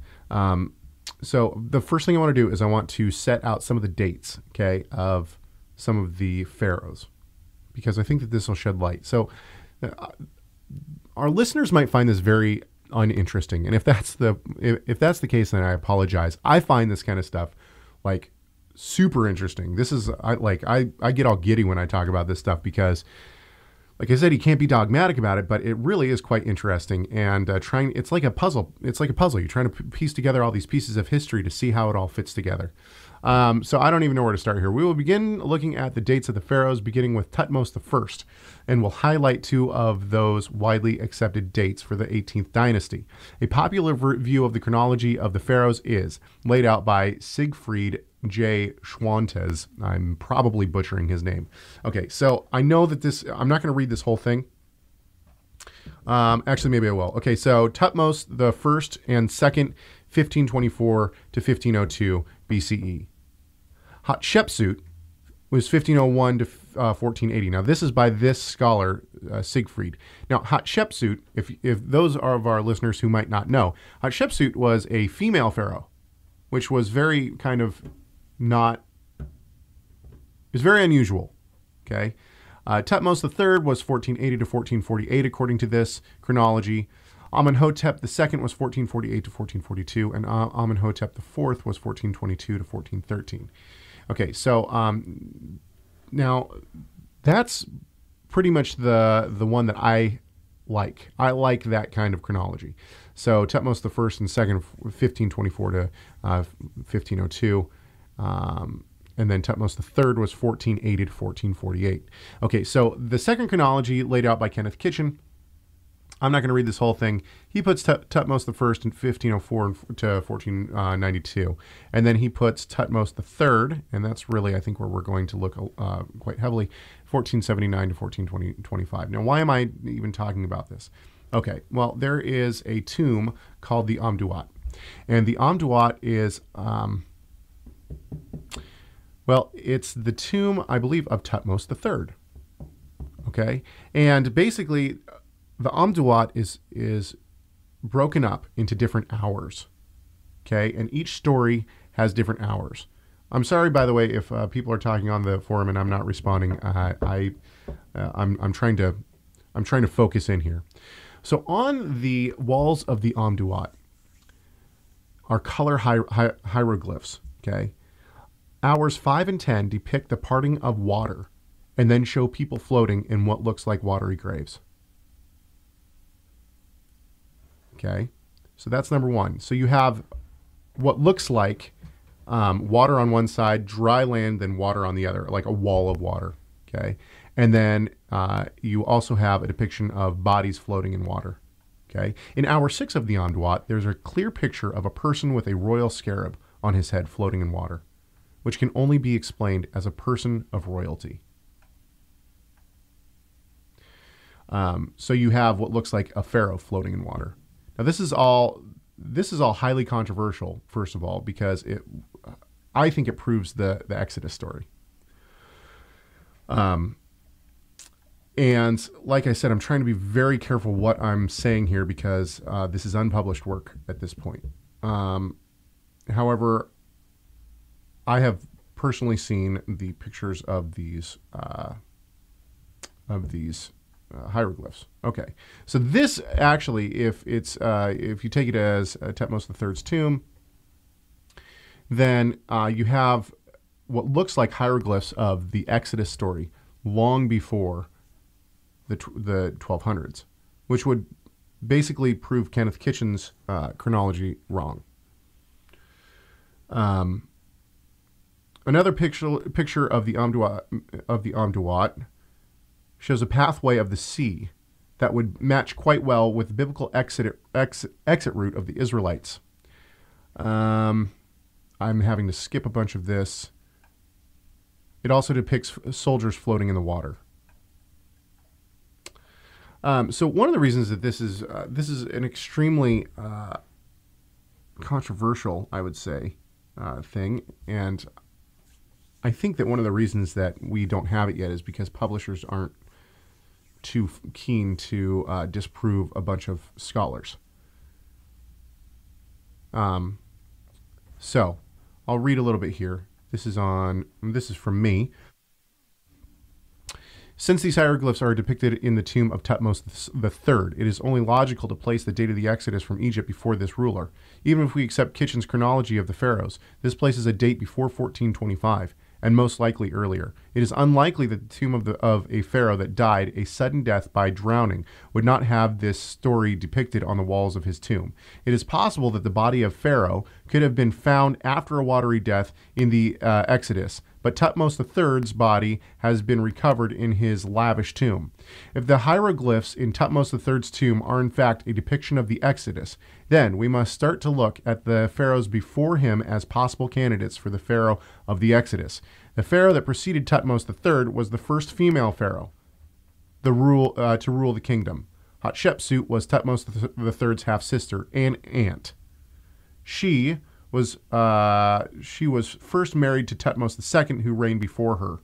So the first thing I want to do is I want to set out some of the dates, okay, of some of the pharaohs, because I think that this will shed light. So our listeners might find this very uninteresting, and if that's the case, then I apologize. I find this kind of stuff like super interesting. This is I get all giddy when I talk about this stuff because, like I said, you can't be dogmatic about it, but it really is quite interesting. And it's like a puzzle. It's like a puzzle. You're trying to piece together all these pieces of history to see how it all fits together. So I don't even know where to start here. We will begin looking at the dates of the pharaohs, beginning with Thutmose I, and we'll highlight two of those widely accepted dates for the 18th dynasty. A popular view of the chronology of the pharaohs is laid out by Siegfried J. Schwantes. I'm probably butchering his name. Okay, so I know that I'm not going to read this whole thing. Actually, maybe I will. Okay, so Thutmose the first and second, 1524 to 1502 BCE. Hatshepsut was 1501 to 1480. Now, this is by this scholar, Siegfried. Now, Hatshepsut, if those are of our listeners who might not know, Hatshepsut was a female pharaoh, which was very kind of it was very unusual, okay? Thutmose III was 1480 to 1448, according to this chronology. Amenhotep II was 1448 to 1442, and Amenhotep IV was 1422 to 1413. Okay, so now that's pretty much the one that I like. I like that kind of chronology. So Thutmose I and II, 1524 to 1502. And then Thutmose III was 1480 to 1448. Okay, so the second chronology laid out by Kenneth Kitchen. I'm not going to read this whole thing. He puts Thutmose I in 1504 to 1492. And then he puts Thutmose III, and that's really, I think, where we're going to look quite heavily, 1479 to 1425. Now, why am I even talking about this? Okay, well, there is a tomb called the Amduat. And the Amduat is... well, it's the tomb, I believe, of Thutmose III. Okay? And basically, the Amduat is broken up into different hours. Okay? And each story has different hours. I'm sorry, by the way, if people are talking on the forum and I'm not responding. I'm trying to I'm trying to focus in here. So on the walls of the Amduat are color hieroglyphs, okay? Hours 5 and 10 depict the parting of water and then show people floating in what looks like watery graves. Okay, so that's number one. So you have what looks like water on one side, dry land, then water on the other, like a wall of water, okay? And then you also have a depiction of bodies floating in water, okay? In hour 6 of the Amduat, there's a clear picture of a person with a royal scarab on his head floating in water, which can only be explained as a person of royalty. So you have what looks like a pharaoh floating in water. Now this is all highly controversial, first of all, because I think it proves the Exodus story. And like I said, I'm trying to be very careful what I'm saying here because this is unpublished work at this point. However, I have personally seen the pictures of these hieroglyphs. Okay, so this actually, if you take it as Thutmose III's tomb, then you have what looks like hieroglyphs of the Exodus story long before the 1200s, which would basically prove Kenneth Kitchen's chronology wrong. Another picture of the Amduat shows a pathway of the sea that would match quite well with the biblical exit route of the Israelites. I'm having to skip a bunch of this. It also depicts soldiers floating in the water. So one of the reasons that this is an extremely controversial, I would say, thing, and I think that one of the reasons that we don't have it yet is because publishers aren't too keen to disprove a bunch of scholars. So I'll read a little bit here. This is from me. Since these hieroglyphs are depicted in the tomb of Thutmose III, it is only logical to place the date of the Exodus from Egypt before this ruler. Even if we accept Kitchen's chronology of the pharaohs, this places a date before 1425, and most likely earlier. It is unlikely that the tomb of a pharaoh that died a sudden death by drowning would not have this story depicted on the walls of his tomb. It is possible that the body of Pharaoh could have been found after a watery death in the Exodus, but Thutmose III's body has been recovered in his lavish tomb. If the hieroglyphs in Thutmose III's tomb are in fact a depiction of the Exodus, then we must start to look at the pharaohs before him as possible candidates for the pharaoh of the Exodus. The pharaoh that preceded Thutmose III was the first female pharaoh to rule the kingdom. Hatshepsut was Thutmose III's half-sister and aunt. She was first married to Thutmose II, who reigned before her.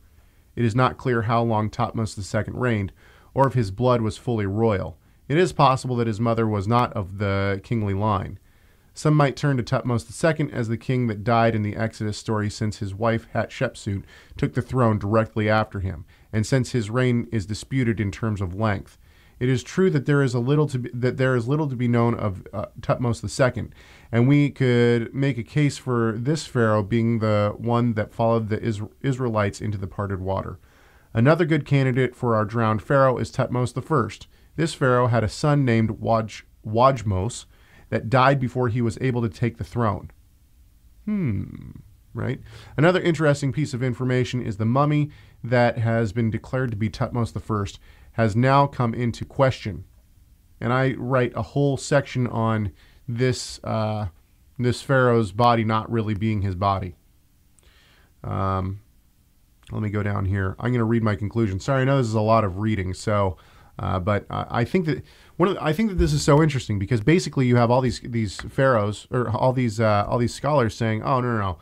It is not clear how long Thutmose II reigned, or if his blood was fully royal. It is possible that his mother was not of the kingly line. Some might turn to Thutmose II as the king that died in the Exodus story, since his wife Hatshepsut took the throne directly after him, and since his reign is disputed in terms of length. It is true that there is little to be known of Thutmose II, and we could make a case for this pharaoh being the one that followed the Israelites into the parted water. Another good candidate for our drowned pharaoh is Thutmose I. This pharaoh had a son named Wajmos that died before he was able to take the throne. Right? Another interesting piece of information is the mummy that has been declared to be Thutmose I has now come into question. And I write a whole section on this pharaoh's body not really being his body. Let me go down here. I'm going to read my conclusion. Sorry, I know this is a lot of reading, so but I think that this is so interesting because basically you have all these pharaohs or all these scholars saying, "Oh, no.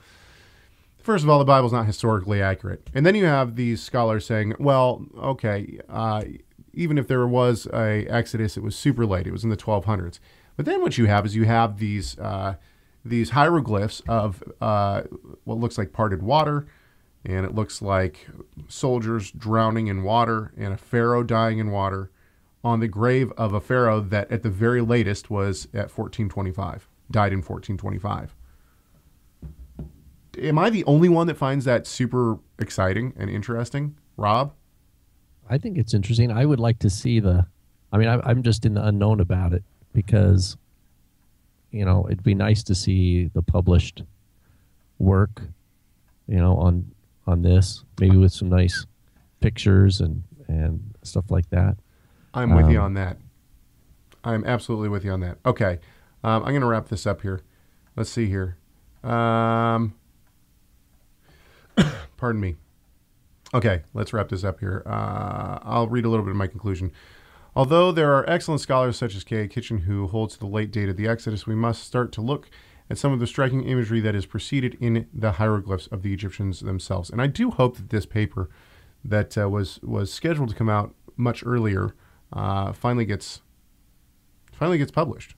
First of all, the Bible's not historically accurate." And then you have these scholars saying, "Well, okay, even if there was a Exodus, it was super late. It was in the 1200s." But then what you have is these hieroglyphs of what looks like parted water, and it looks like soldiers drowning in water and a pharaoh dying in water, on the grave of a pharaoh that at the very latest was at 1425, died in 1425. Am I the only one that finds that super exciting and interesting, Rob? I think it's interesting. I would like to see I'm just in the unknown about it because, it'd be nice to see the published work, on this, maybe with some nice pictures and stuff like that. I'm with you on that. I'm absolutely with you on that. Okay. I'm going to wrap this up here. Let's see here. Pardon me. Okay, let's wrap this up here. I'll read a little bit of my conclusion. Although there are excellent scholars such as K.A. Kitchen who holds to the late date of the Exodus, we must start to look at some of the striking imagery that is preceded in the hieroglyphs of the Egyptians themselves. And I do hope that this paper that was scheduled to come out much earlier finally gets published.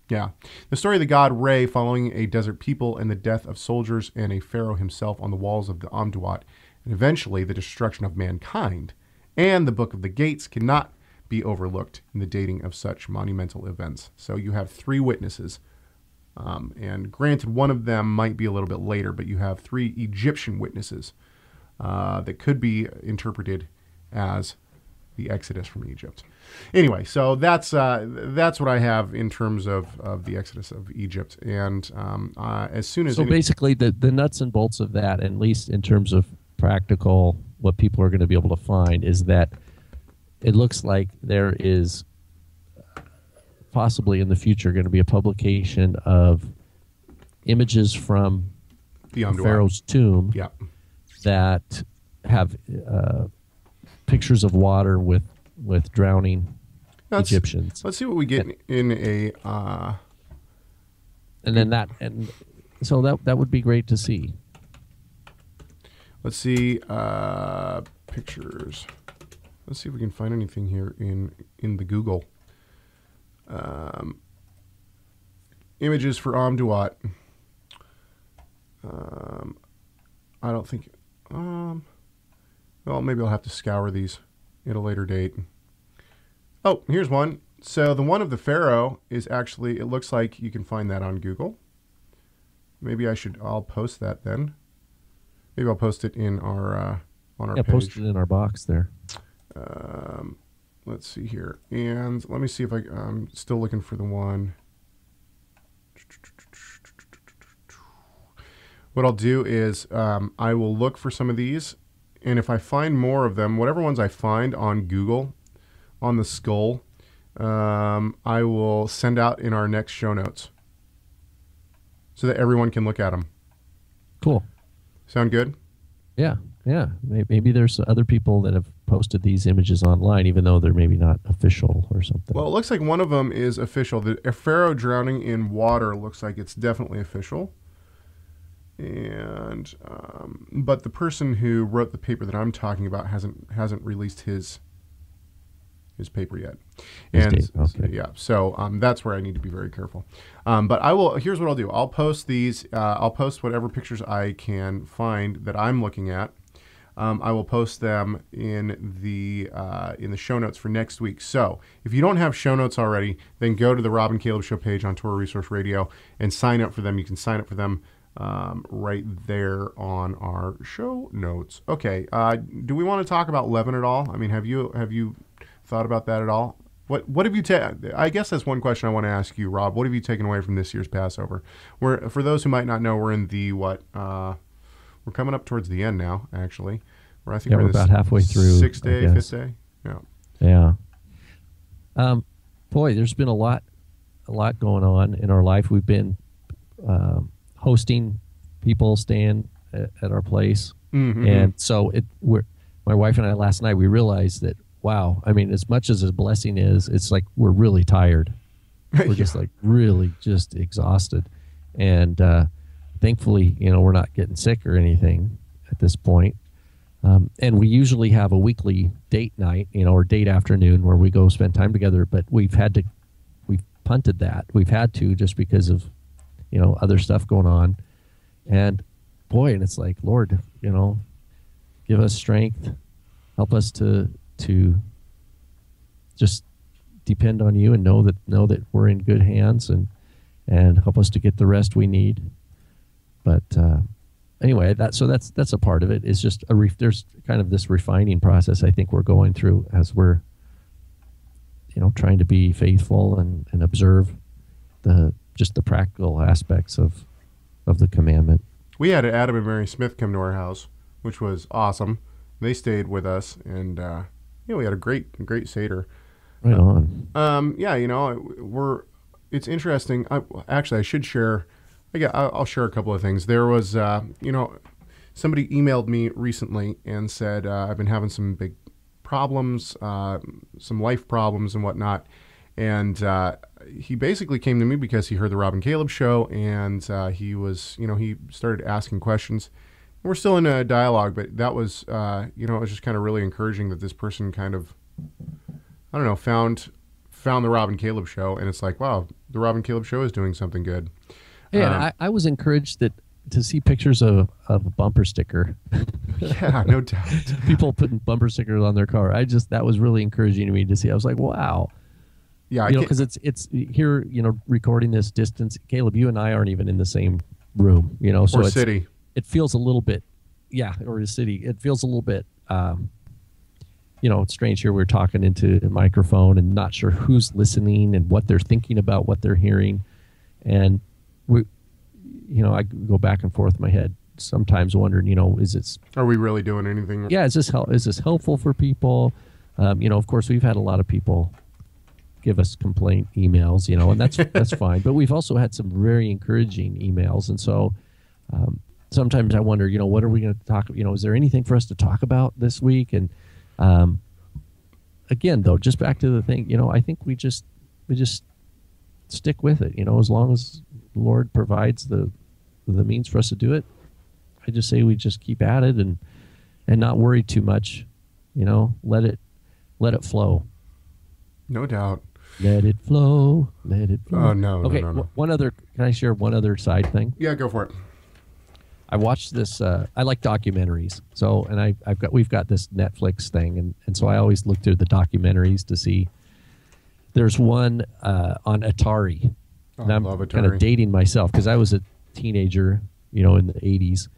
Yeah. The story of the god Re following a desert people and the death of soldiers and a pharaoh himself on the walls of the Amduat, and eventually the destruction of mankind, and the Book of the Gates cannot be overlooked in the dating of such monumental events. So you have three witnesses, and granted one of them might be a little bit later, but you have three Egyptian witnesses that could be interpreted as the Exodus from Egypt. Anyway, so that's what I have in terms of the Exodus of Egypt. And as soon as basically the nuts and bolts of that, at least in terms of practical, what people are going to be able to find is that it looks like there is possibly in the future going to be a publication of images from the Pharaoh's tomb that have pictures of water with drowning Egyptians. Let's see what we get in a and so that would be great to see. Let's see pictures. Let's see if we can find anything here in the Google. Images for Amduat. I don't think. Well, maybe I'll have to scour these at a later date. Oh, here's one. So the one of the pharaoh is actually, it looks like you can find that on Google. Maybe I'll post that then. Maybe I'll post it in our on our page. Post it in our box there. Let's see here. And let me see if I'm still looking for the one. What I'll do is I will look for some of these. And if I find more of them, whatever ones I find on Google, on the skull, I will send out in our next show notes so that everyone can look at them. Cool. Sound good? Yeah. Maybe there's other people that have posted these images online, even though they're maybe not official or something. Well, it looks like one of them is official. The pharaoh drowning in water looks like it's definitely official. And but the person who wrote the paper that I'm talking about hasn't released his paper yet. And so that's where I need to be very careful. But I will. Here's what I'll do. I'll post these. I'll post whatever pictures I can find that I'm looking at. I will post them in the show notes for next week. So if you don't have show notes already, then go to the Rob and Caleb Show page on Torah Resource Radio and sign up for them. You can sign up for them right there on our show notes. Okay. Do we want to talk about leaven at all? I mean, have you thought about that at all? What have you I guess that's one question I want to ask you, Rob. What have you taken away from this year's Passover? For those who might not know, we're in the we're coming up towards the end now, actually. I think we're about halfway through. 6th day, 5th day. Yeah. Boy, there's been a lot going on in our life. We've been hosting people staying at our place, and so my wife and I last night we realized that wow, I mean, as much as a blessing is, it's like we're really tired. We're just like really just exhausted, and thankfully, we're not getting sick or anything at this point. And we usually have a weekly date night, or date afternoon where we go spend time together. But we've punted that. We've had to just because of other stuff going on, and boy, and it's like, Lord, give us strength, help us to just depend on you and know that we're in good hands and help us to get the rest we need. But anyway, that's a part of it. It's just there's kind of this refining process I think we're going through as we're trying to be faithful and observe the practical aspects of the commandment. We had Adam and Mary Smith come to our house, which was awesome. They stayed with us, and we had a great Seder. Right on. It's interesting. I should share. I'll share a couple of things. There was, somebody emailed me recently and said I've been having some big problems, some life problems and whatnot. And he basically came to me because he heard the Rob and Caleb show, and he was, he started asking questions. We're still in a dialogue, but that was, it was just kind of really encouraging that this person kind of, I don't know, found the Rob and Caleb show, and it's like, wow, the Rob and Caleb show is doing something good. Yeah, and I was encouraged to see pictures of a bumper sticker. Yeah, no doubt. People putting bumper stickers on their car. That was really encouraging to me to see. I was like, wow. Yeah, because it's here, recording this distance. Caleb, you and I aren't even in the same room, so or city. It feels a little bit, or a city. It feels a little bit, it's strange here. We're talking into a microphone and not sure who's listening and what they're thinking about, what they're hearing. And I go back and forth in my head, sometimes wondering, are we really doing anything? Yeah. Is this helpful for people? Of course we've had a lot of people give us complaint emails, and that's fine. But we've also had some very encouraging emails. And so, sometimes I wonder, what are we going to talk? Is there anything for us to talk about this week? And again, though, just back to the thing, I think we just stick with it. As long as the Lord provides the means for us to do it, I just say we just keep at it and not worry too much. Let it flow. No doubt. Let it flow. Let it flow. Oh no. Okay. No. Can I share one other side thing? Yeah, go for it. I watched this. I like documentaries. So, and we've got this Netflix thing, and so I always look through the documentaries to see. There's one on Atari. Oh, and I'm I love Atari. kind of dating myself because I was a teenager, in the 80s,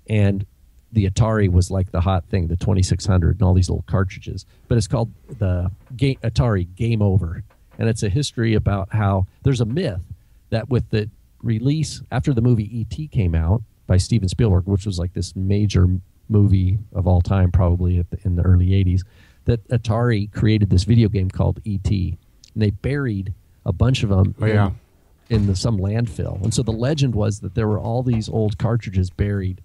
and the Atari was like the hot thing, the 2600 and all these little cartridges. But it's called the Atari Game Over, and it's a history about how there's a myth that with the release after the movie E.T. came out by Steven Spielberg, which was like this major movie of all time, probably in the early 80s, that Atari created this video game called E.T. And they buried a bunch of them in some landfill. And so the legend was that there were all these old cartridges buried.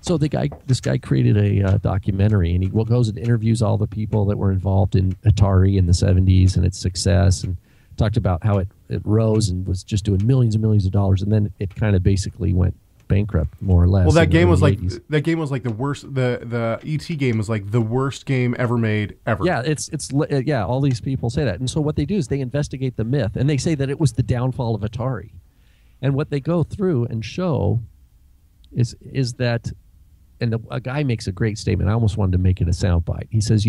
So this guy created a documentary, and he goes and interviews all the people that were involved in Atari in the 70s and its success, and talked about how it rose and was just doing millions and millions of dollars, and then it kind of basically went bankrupt, more or less. Well, that game was like 80s. The worst. The ET game was like the worst game ever made ever. Yeah, it's all these people say that, and so what they do is they investigate the myth, and they say that it was the downfall of Atari, and what they go through and show is that, and a guy makes a great statement. I almost wanted to make it a soundbite. He says,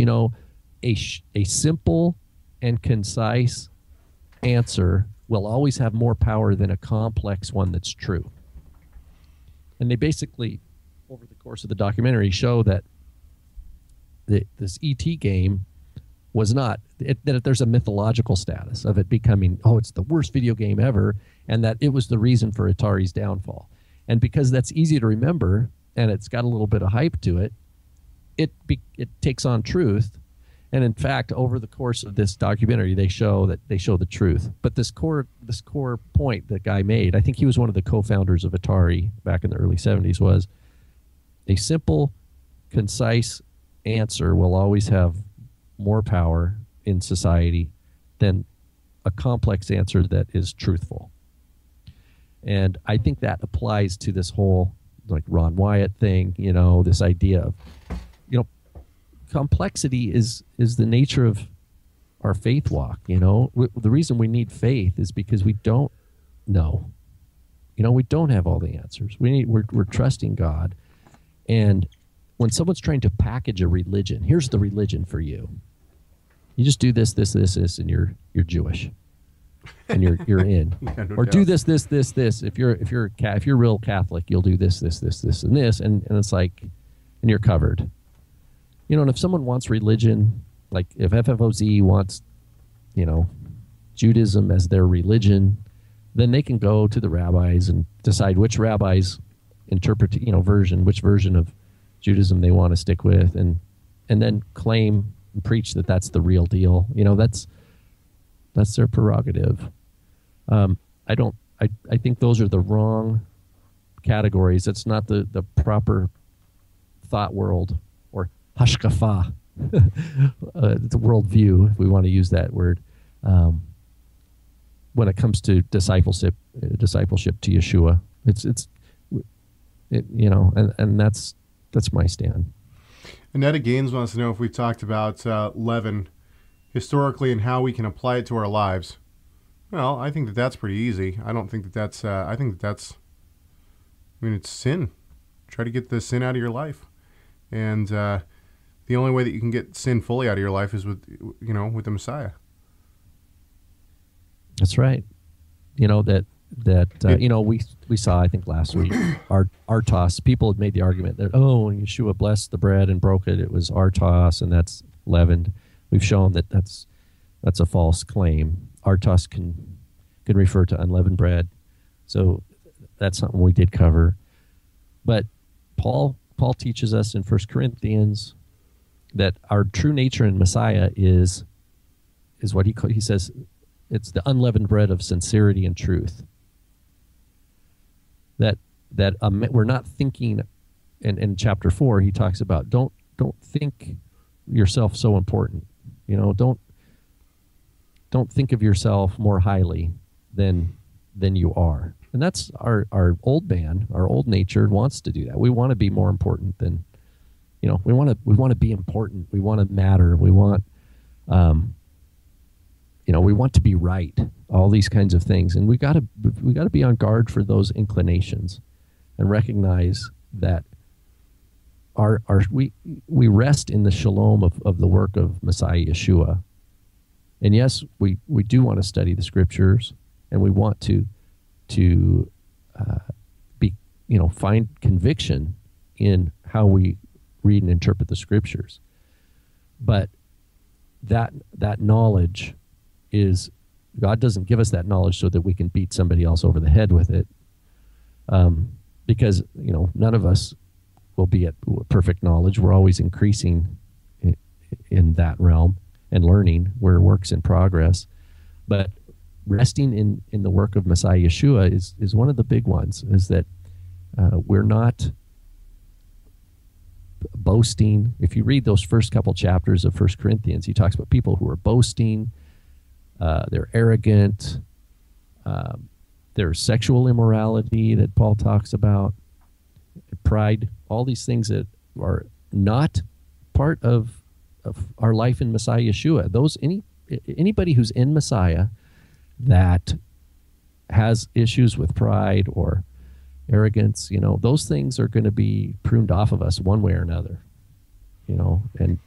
a simple and concise answer will always have more power than a complex one that's true. And they basically, over the course of the documentary, show that this E.T. game was not, that there's a mythological status of it becoming, it's the worst video game ever, and that it was the reason for Atari's downfall. And because that's easy to remember, and it's got a little bit of hype to it, it takes on truth. And in fact, over the course of this documentary, they show the truth. But this core point that guy made, I think he was one of the co-founders of Atari back in the early 70s, was a simple, concise answer will always have more power in society than a complex answer that is truthful. And I think that applies to this whole like Ron Wyatt thing, this idea of, complexity is the nature of our faith walk. The reason we need faith is because we don't know. We don't have all the answers. We're trusting God. And when someone's trying to package a religion, here's the religion for you. You just do this, and you're Jewish, and you're in. Yeah, no or doubt. do this. If you're real Catholic, you'll do this, and this, and it's like, and you're covered. And if someone wants religion, like if FFOZ wants, Judaism as their religion, then they can go to the rabbis and decide which rabbis interpret, which version of Judaism they want to stick with, and then claim and preach that that's the real deal. That's their prerogative. I think those are the wrong categories. That's not the proper thought world or hashkafa, the worldview, if we want to use that word, when it comes to discipleship to Yeshua. And that's my stand. Annetta Gaines wants to know if we've talked about leaven historically and how we can apply it to our lives. Well, I think that's pretty easy. I don't think that's, it's sin. Try to get the sin out of your life. And the only way that you can get sin fully out of your life is with the Messiah. That's right. We saw, I think last week, artos. People had made the argument that, when Yeshua blessed the bread and broke it, it was artos, and that's leavened. We've shown that that's a false claim. Artos can refer to unleavened bread, so that's something we did cover. But Paul teaches us in 1 Corinthians that our true nature in Messiah is what he says. It's the unleavened bread of sincerity and truth. That we're not thinking. In chapter 4, he talks about don't think yourself so important. Don't think of yourself more highly than you are. And that's our old man, our old nature wants to do that. We want to be more important than, we want to be important. We want to matter. We want, we want to be right. All these kinds of things, and we got to be on guard for those inclinations, and recognize that we rest in the shalom of the work of Messiah Yeshua. And yes, we do want to study the scriptures, and we want to find conviction in how we read and interpret the scriptures. But that knowledge is, God doesn't give us that knowledge so that we can beat somebody else over the head with it, because none of us will be at perfect knowledge. We're always increasing in that realm and learning. We're works in progress. But resting in the work of Messiah Yeshua is one of the big ones, is that we're not boasting. If you read those first couple chapters of 1 Corinthians, he talks about people who are boasting, they're arrogant, there's sexual immorality that Paul talks about, pride, all these things that are not part of our life in Messiah Yeshua. Anybody who's in Messiah that has issues with pride or arrogance, those things are going to be pruned off of us one way or another. And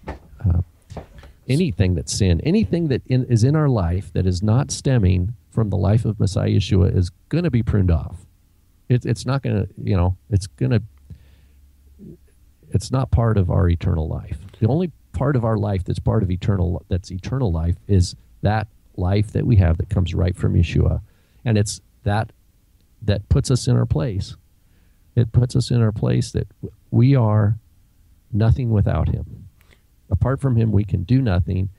anything that's sin, anything that is in our life that is not stemming from the life of Messiah Yeshua is going to be pruned off. It's not going to, it's not part of our eternal life. The only part of our life that's eternal life is that life that we have that comes right from Yeshua. And it's that puts us in our place. It puts us in our place that we are nothing without him. Apart from him, we can do nothing.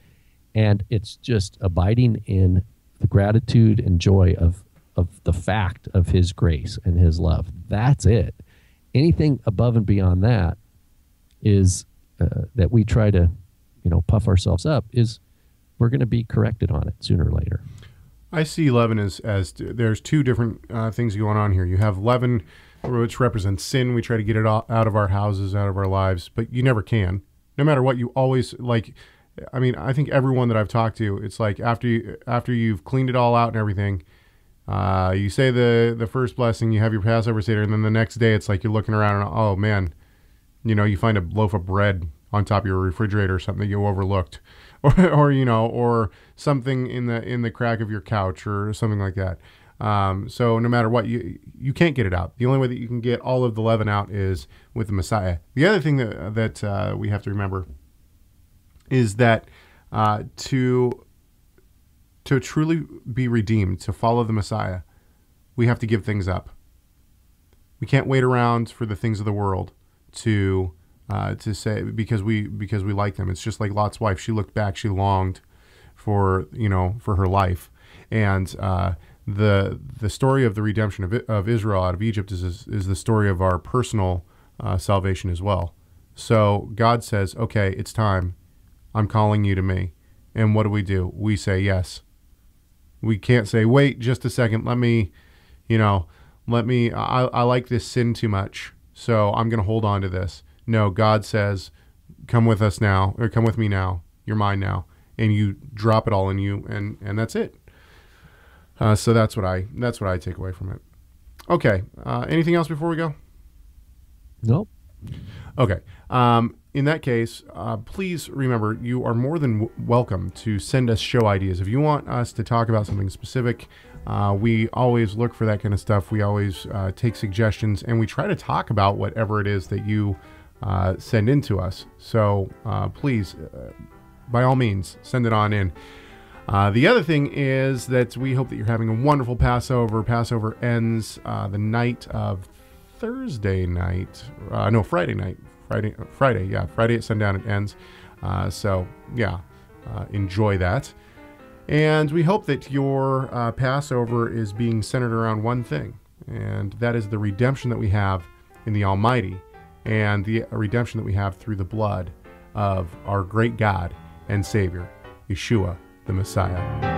And it's just abiding in the gratitude and joy of the fact of his grace and his love. That's it. Anything above and beyond that is that we try to, puff ourselves up, is we're going to be corrected on it sooner or later. I see leaven as there's two different things going on here. You have leaven, which represents sin. We try to get it out of our houses, out of our lives, but you never can. No matter what, you always, I think everyone that I've talked to, it's like after you've cleaned it all out and everything, you say the first blessing, you have your Passover Seder, and then the next day it's like you're looking around and, oh man, you find a loaf of bread on top of your refrigerator or something that you overlooked. or something in the crack of your couch or something like that. So no matter what, you can't get it out. The only way that you can get all of the leaven out is with the Messiah. The other thing that we have to remember is that to truly be redeemed, to follow the Messiah, we have to give things up. We can't wait around for the things of the world to say because we like them. It's just like Lot's wife. She looked back. She longed for her life, and the story of the redemption of Israel out of Egypt is the story of our personal salvation as well. So God says, "Okay, it's time. I'm calling you to me." And what do? We say yes. We can't say, "Wait just a second. Let me, I like this sin too much, so I'm going to hold on to this." No, God says, "Come with us now, or come with me now. You're mine now." And you drop it all in you, and that's it. So that's what I take away from it. Okay. Anything else before we go? Nope. Okay. In that case, please remember you are more than welcome to send us show ideas. If you want us to talk about something specific, we always look for that kind of stuff. We always take suggestions, and we try to talk about whatever it is that you send in to us. So please, by all means, send it on in. The other thing is that we hope that you're having a wonderful Passover. Passover ends the night of Thursday night. No, Friday night. Friday, yeah. Friday at sundown it ends. So, yeah, enjoy that. And we hope that your Passover is being centered around one thing, and that is the redemption that we have in the Almighty, and the redemption that we have through the blood of our great God and Savior, Yeshua, the Messiah.